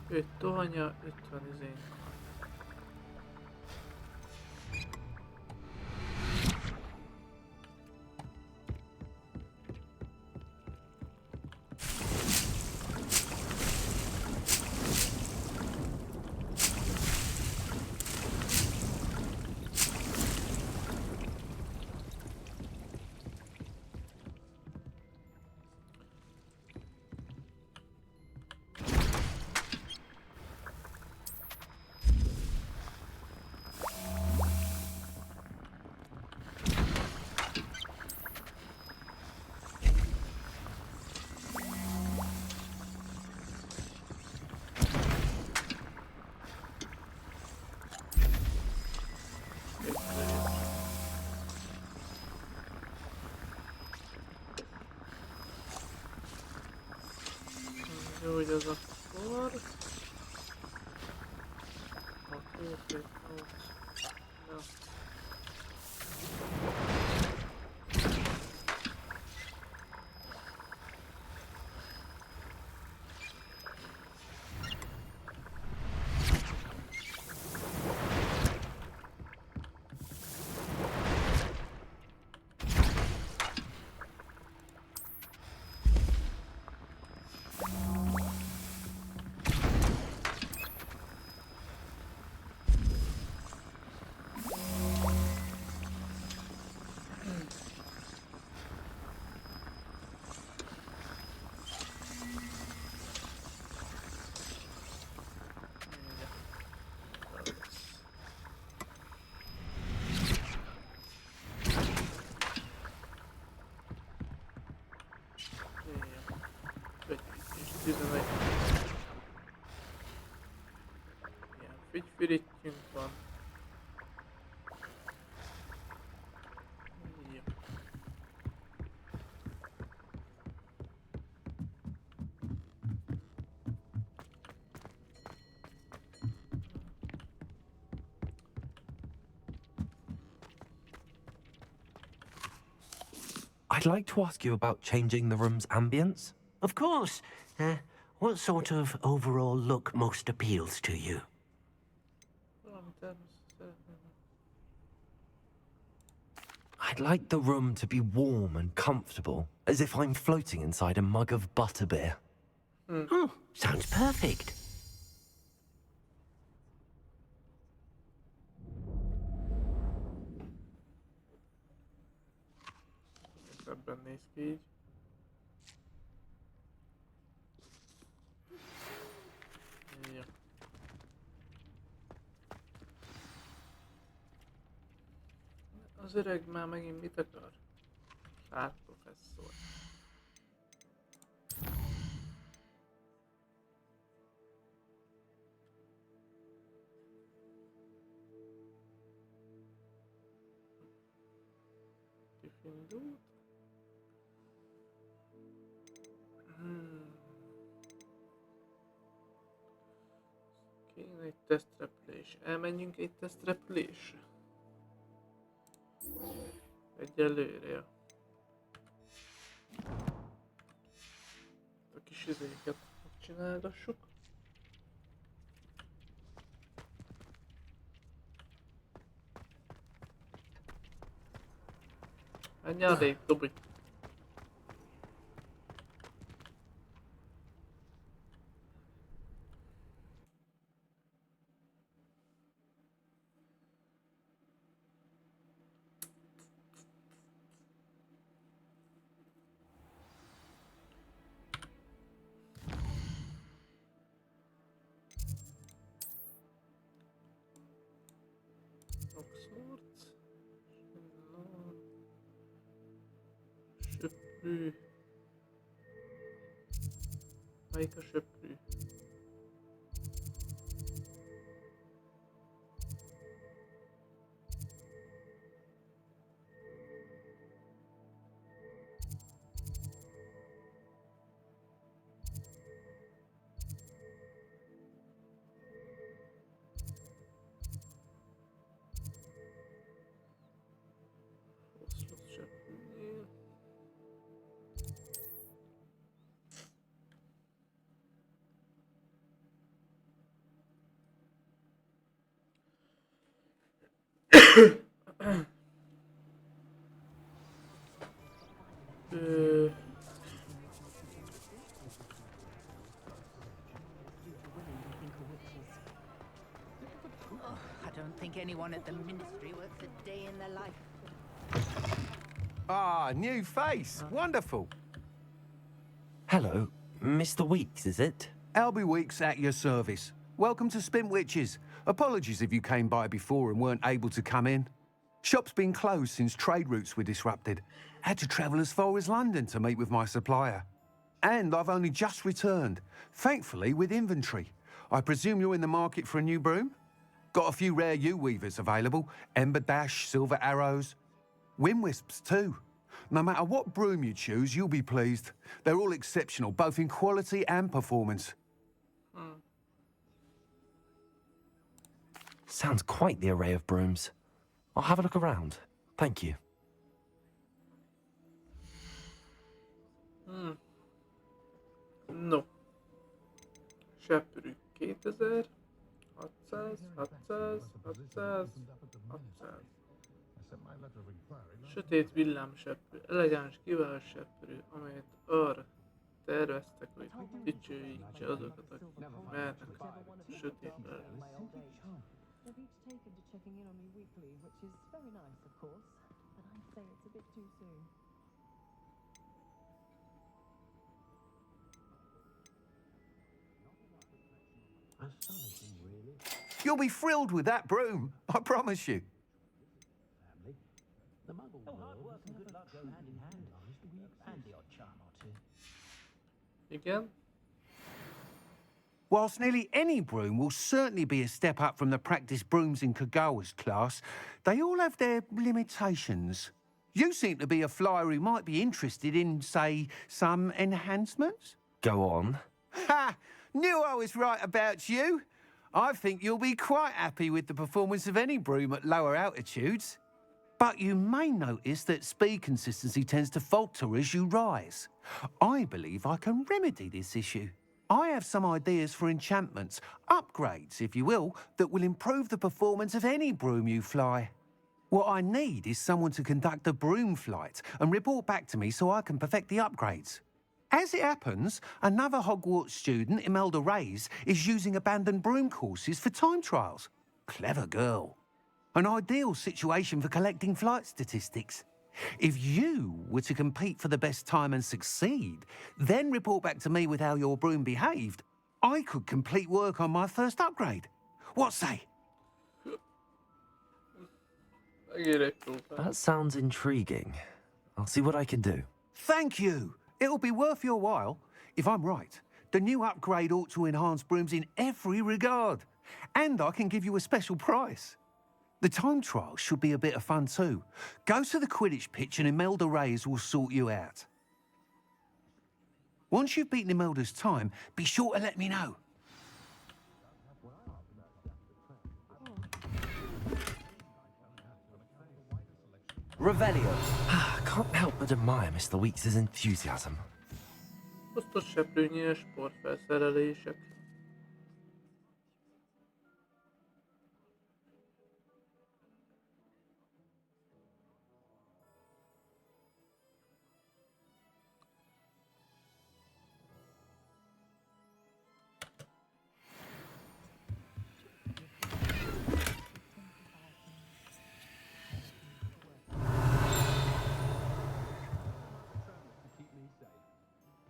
Öt tohanya, 50 izén. Jó, hogy az akkor... Na. Ilyen fügyfürítjünk van. Jó. I'd like to ask you about changing the room's ambience. Of course. What sort of overall look most appeals to you? I'd like the room to be warm and comfortable, as if I'm floating inside a mug of butterbeer. Oh, sounds perfect. Ebben néz ki így. Jó. Az öreg már megint mit akar? Sár professzor. Indult. Kéne egy tesztrepülés. Elmenjünk egy tesztrepülésre. Egyelőre, ja. A kis izéket csinálgassuk. Menj elég, dobj! Roxfort. Söprű. Melyik a söprű? I don't think anyone at the ministry works a day in their life. Ah, new face. Wonderful. Hello, Mr. Weeks, is it? Albie Weeks at your service. Welcome to Spintwitches. Apologies if you came by before and weren't able to come in. Shop's been closed since trade routes were disrupted. Had to travel as far as London to meet with my supplier. And I've only just returned, thankfully with inventory. I presume you're in the market for a new broom? Got a few rare U-weavers available. Ember Dash, Silver Arrows. Wind Wisps too. No matter what broom you choose, you'll be pleased. They're all exceptional, both in quality and performance. Sounds quite the array of brooms. I'll have a look around. Thank you. No. Seprű 2000, 600, 600, 600, 600. Sötét villámseprű, elegáns, kiváló seprű, amelyet arra terveztek, hogy dicsőítse azokat, akik mernek sötétben. They've each taken to checking in on me weekly, which is very nice, of course, but I'd say it's a bit too soon. You'll be thrilled with that broom, I promise you. Again? Whilst nearly any broom will certainly be a step up from the practice brooms in Kagawa's class, they all have their limitations. You seem to be a flyer who might be interested in, say, some enhancements? Go on. Ha! Knew I was right about you. I think you'll be quite happy with the performance of any broom at lower altitudes. But you may notice that speed consistency tends to falter as you rise. I believe I can remedy this issue. I have some ideas for enchantments, upgrades, if you will, that will improve the performance of any broom you fly. What I need is someone to conduct a broom flight and report back to me so I can perfect the upgrades. As it happens, another Hogwarts student, Imelda Reyes, is using abandoned broom courses for time trials. Clever girl. An ideal situation for collecting flight statistics. If you were to compete for the best time and succeed, then report back to me with how your broom behaved, I could complete work on my first upgrade. What say? That sounds intriguing. I'll see what I can do. Thank you. It'll be worth your while. If I'm right, the new upgrade ought to enhance brooms in every regard. And I can give you a special price. The time trial should be a bit of fun too. Go to the Quidditch pitch and Imelda Reyes will sort you out. Once you've beaten Imelda's time, be sure to let me know. Revelio. Can't help but admire Mr. Weeks' enthusiasm. Osztott seprőnyire sportfelszerelések.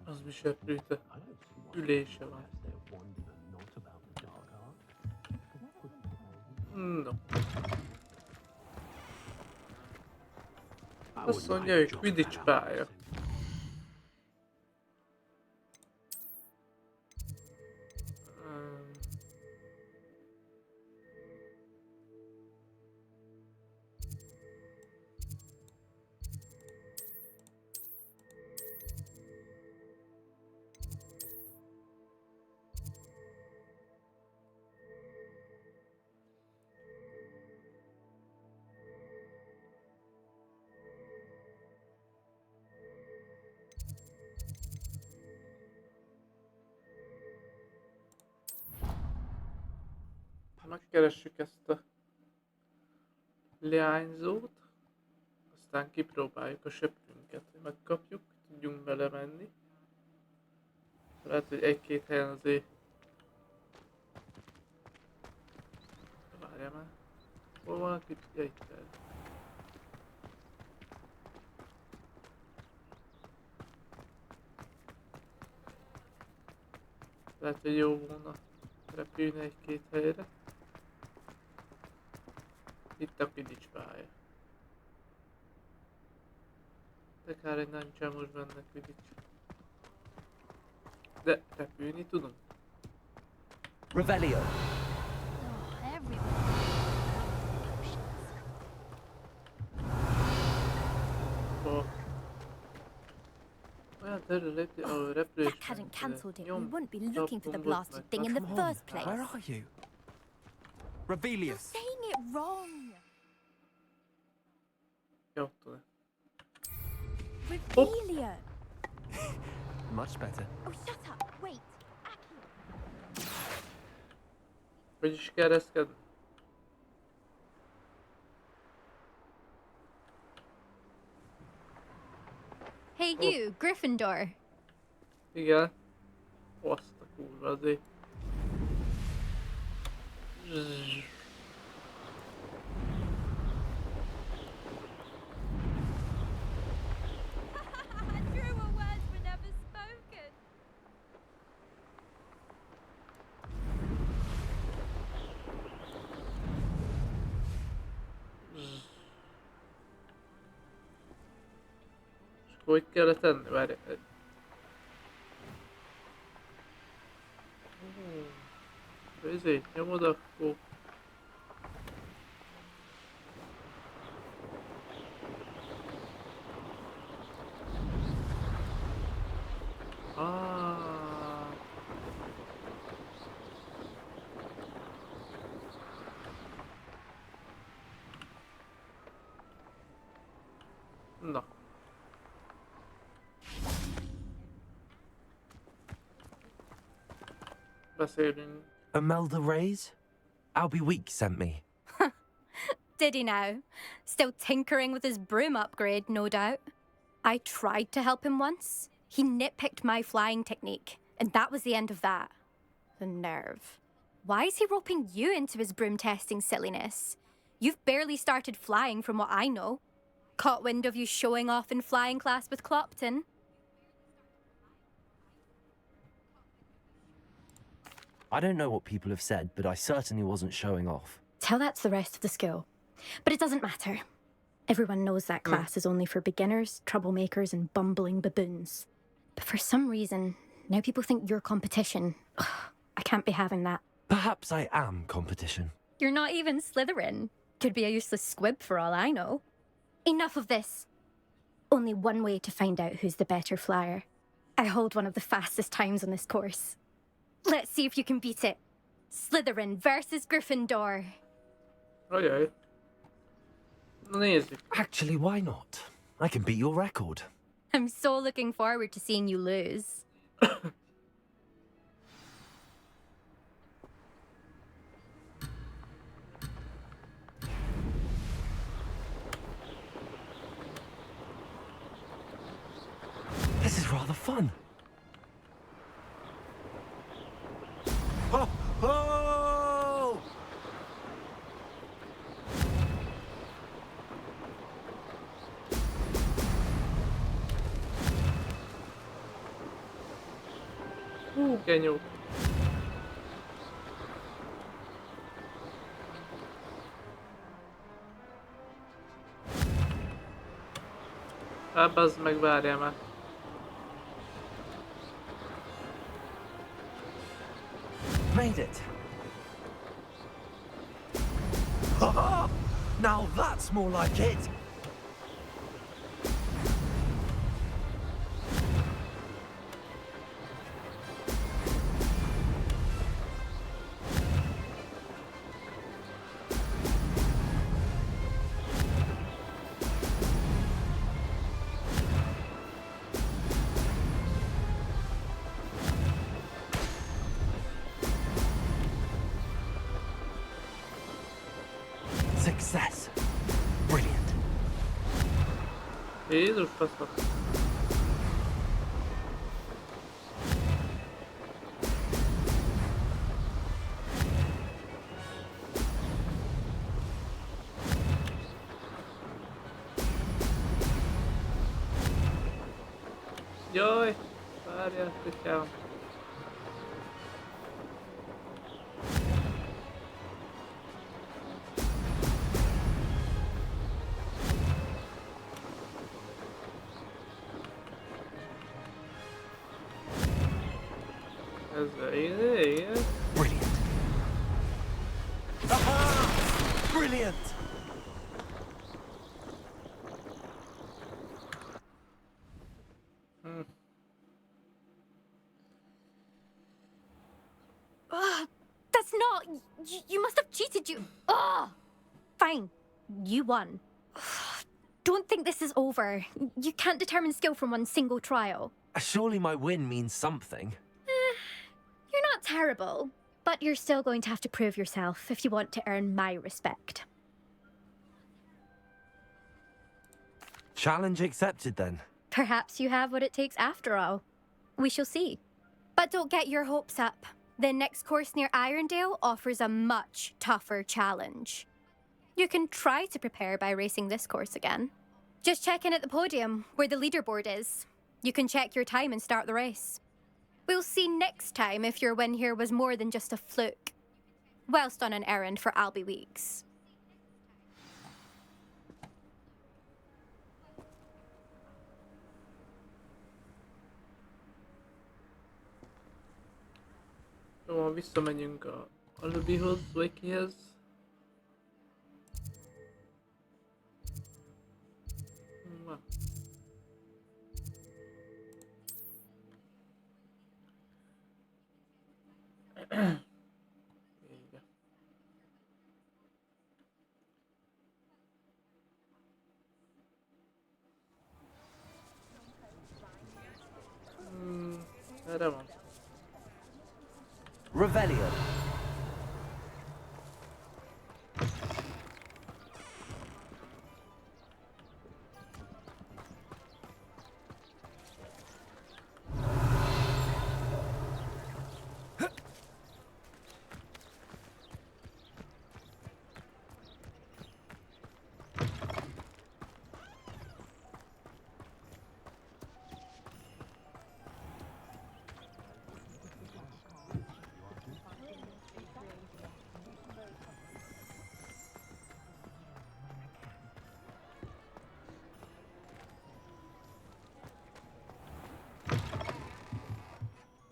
Az mi seprűte? Ülése van. No. Azt mondja, hogy Quidditch pálya. Megkeressük ezt a leányzót, aztán kipróbáljuk a söprünket, hogy megkapjuk, tudjunk belemenni. Lehet, hogy egy-két helyen azért... Várjál már. Hol van, aki... Ja, itt el. Lehet, hogy jó volna repülni egy-két helyre. Itt a Quidditch pálya. De kár, hogy nincsen most benne Quidditch. De repülni tudom. Revelio. If that hadn't cancelled it, we wouldn't be looking for the blasted thing in the first place. Where are you? You're Revelius. saying it wrong. Jó, tudom. Revelia. Much better. Oh, shut up. Wait. Hogy is kereszkedni? Hey you, Gryffindor. Igen. Azt a kurva azért. Truer words were never spoken. És hogy kellett tenni? Várj. Ezért nyomod akkor. Na. Beszélünk. Imelda Reyes? Albie Week sent me. Did he now? Still tinkering with his broom upgrade, no doubt. I tried to help him once. He nitpicked my flying technique, and that was the end of that. The nerve. Why is he roping you into his broom testing silliness? You've barely started flying from what I know. Caught wind of you showing off in flying class with Clopton. I don't know what people have said, but I certainly wasn't showing off. Tell that to the rest of the school. But it doesn't matter. Everyone knows that class is only for beginners, troublemakers, and bumbling baboons. But for some reason, now people think you're competition. Ugh, I can't be having that. Perhaps I am competition. You're not even Slytherin. Could be a useless squib for all I know. Enough of this. Only one way to find out who's the better flyer. I hold one of the fastest times on this course. Let's see if you can beat it. Slytherin versus Gryffindor. Ajaj. Na nézzük. Actually, why not? I can beat your record. I'm so looking forward to seeing you lose. This is rather fun. Ho, ho! Kenyó. Bazd meg, várjál már. Made it. Now that's more like it. Success. Jézus faszom. Jaj, várjál, kutyám. Igen. Brilliant. Aha! Brilliant! That's not... You must have cheated, you... Oh! Fine. You won. Don't think this is over. You can't determine skill from one single trial. Surely my win means something. You're not terrible, but you're still going to have to prove yourself if you want to earn my respect. Challenge accepted then. Perhaps you have what it takes after all. We shall see. But don't get your hopes up. The next course near Irondale offers a much tougher challenge. You can try to prepare by racing this course again. Just check in at the podium, where the leaderboard is. You can check your time and start the race. We'll see next time if your win here was more than just a fluke. Whilst on an errand for Albie Weeks. Jó, visszamegyünk a Albihoz, Wikihez. Erre van. Revelio.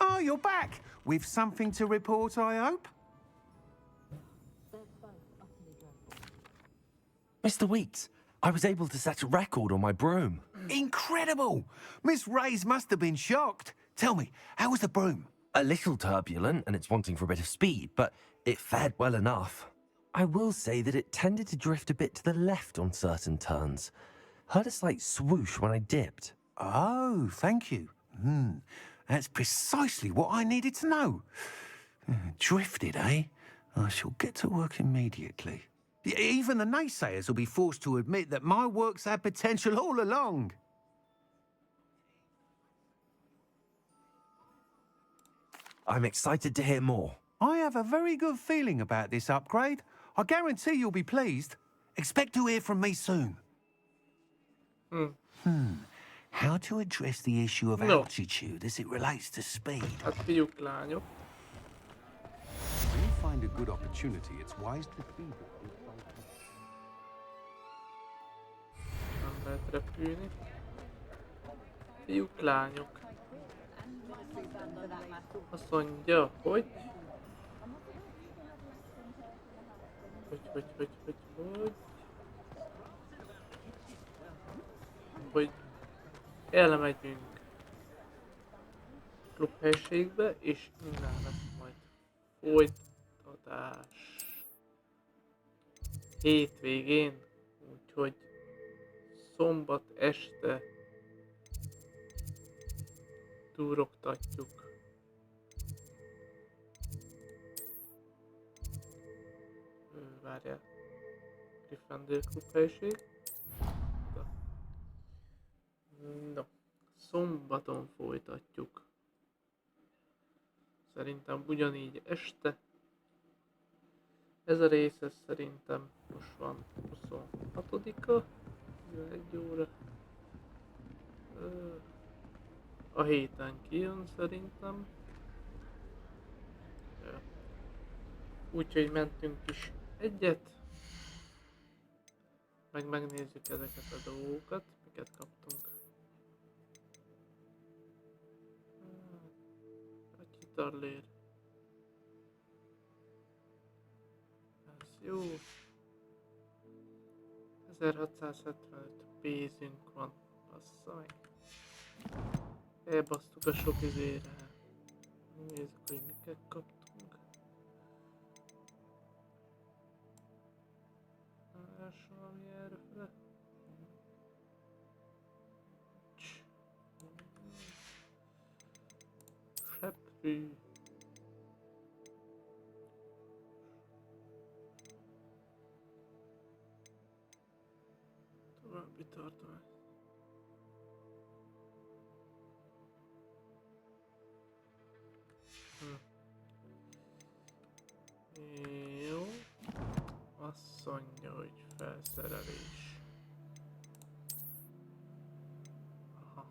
Oh, you're back! With something to report, I hope? Mr. Weeks, I was able to set a record on my broom. Incredible! Miss Reyes must have been shocked. Tell me, how was the broom? A little turbulent, and it's wanting for a bit of speed, but it fared well enough. I will say that it tended to drift a bit to the left on certain turns. Heard a slight swoosh when I dipped. Oh, thank you. That's precisely what I needed to know. Drifted, eh? I shall get to work immediately. Even the naysayers will be forced to admit that my work's had potential all along. I'm excited to hear more. I have a very good feeling about this upgrade. I guarantee you'll be pleased. Expect to hear from me soon. How to address the issue of altitude as it relates to speed. Hát fiúk, lányok. When you find a good opportunity, it's wise to feed it. Nem lehet repülni. Fiúk, lányok. Azt mondja, hogy... Hogy elmegyünk klubhelységbe, és innen lesz majd folytatás hétvégén, úgyhogy szombat este túroktatjuk. Várjál, Gryffindor klubhelység. No, szombaton folytatjuk. Szerintem ugyanígy este. Ez a rész, ez szerintem most van 26-a, 1 óra. A héten kijön szerintem. Úgyhogy mentünk is egyet. Meg megnézzük ezeket a dolgokat, miket kaptunk. A kitarlér. Ez jó. 1675 pénzünk van. Bassza meg. Elbasztuk a sok izére. Nézzük, hogy miket kaptunk. Valami erőfele. Seprű. További tartomány. Jó. Azt mondja, hogy felszerelés. Aha.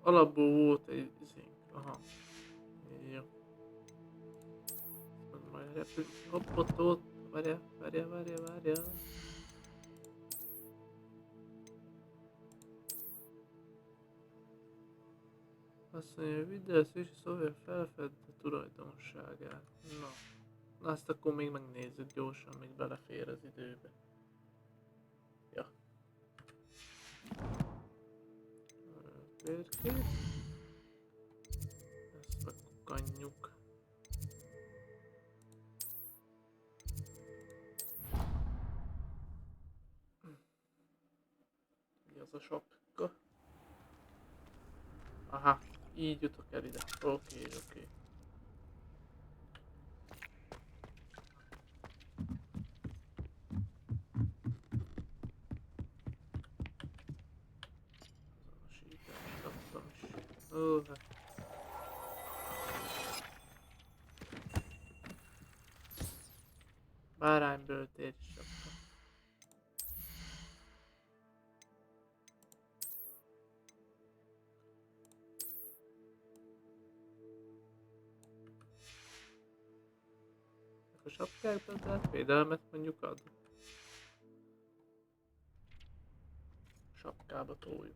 Alapból volt egy izénk. Aha. Jó. Majd repül. Hopp, ott. Várja. Azt mondja, hogy vidd el a szűsi szóval felfedd a tulajdonságát. Na, azt akkor még megnézzük gyorsan, még belefér az időbe. Ja. Térkép. Ezt megkukanjuk. Mi az a sapka? Aha, így jutok el ide. Oké. Azonosítást kaptam is. Hát. Bárányböltér is kaptam. A sapkákban, de hát védelmet mondjuk ad. Sapkába toljuk.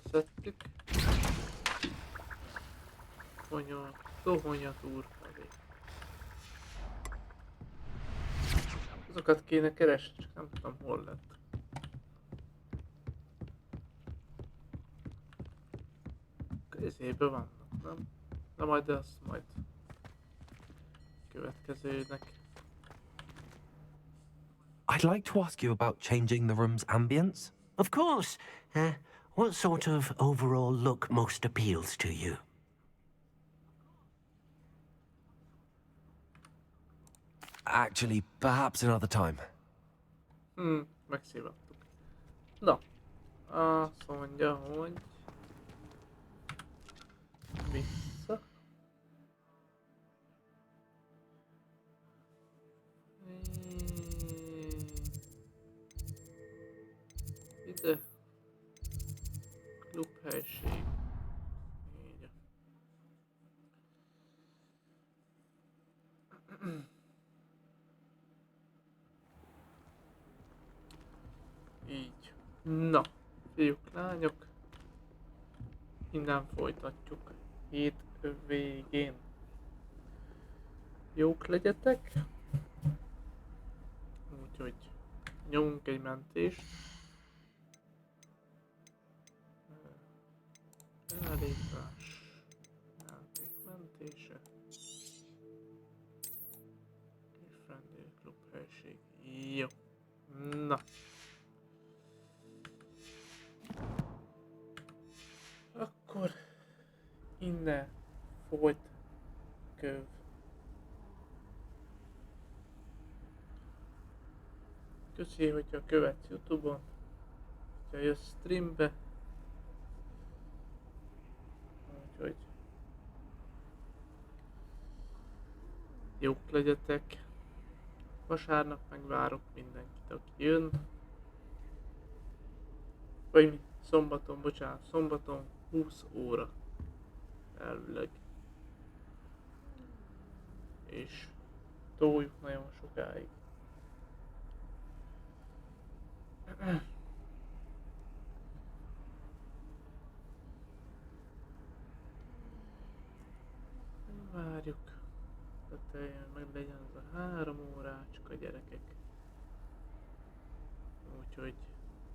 Leszettük. Tohonyatúr felé. Azokat kéne keresni, csak nem tudom hol lett. Közében vannak, nem? De majd azt majd következőnek. I'd like to ask you about changing the room's ambience. Of course. What sort of overall look most appeals to you? Actually, perhaps another time. Megszívattuk. Na, azt mondja, hogy vissza. Ide. Klubhelység. Így. Így. Na, fiúk, lányok. Innen folytatjuk. Hét végén. Jók legyetek. Úgyhogy nyomunk egy mentést. Felállítás. Játék mentése. Friendly Club helység. Jó. Na. Akkor innen folyt köv. Köszi, hogyha követsz YouTube-on, hogyha jössz streambe. Úgyhogy jók legyetek. Vasárnap megvárok mindenkit, aki jön. Vagy mi? Szombaton, bocsánat, szombaton 20 óra. Elvileg. És toljuk nagyon sokáig. Várjuk. Tehát meg legyen az a 3 órácska, gyerekek. Úgyhogy,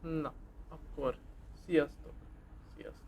na, akkor sziasztok! Sziasztok!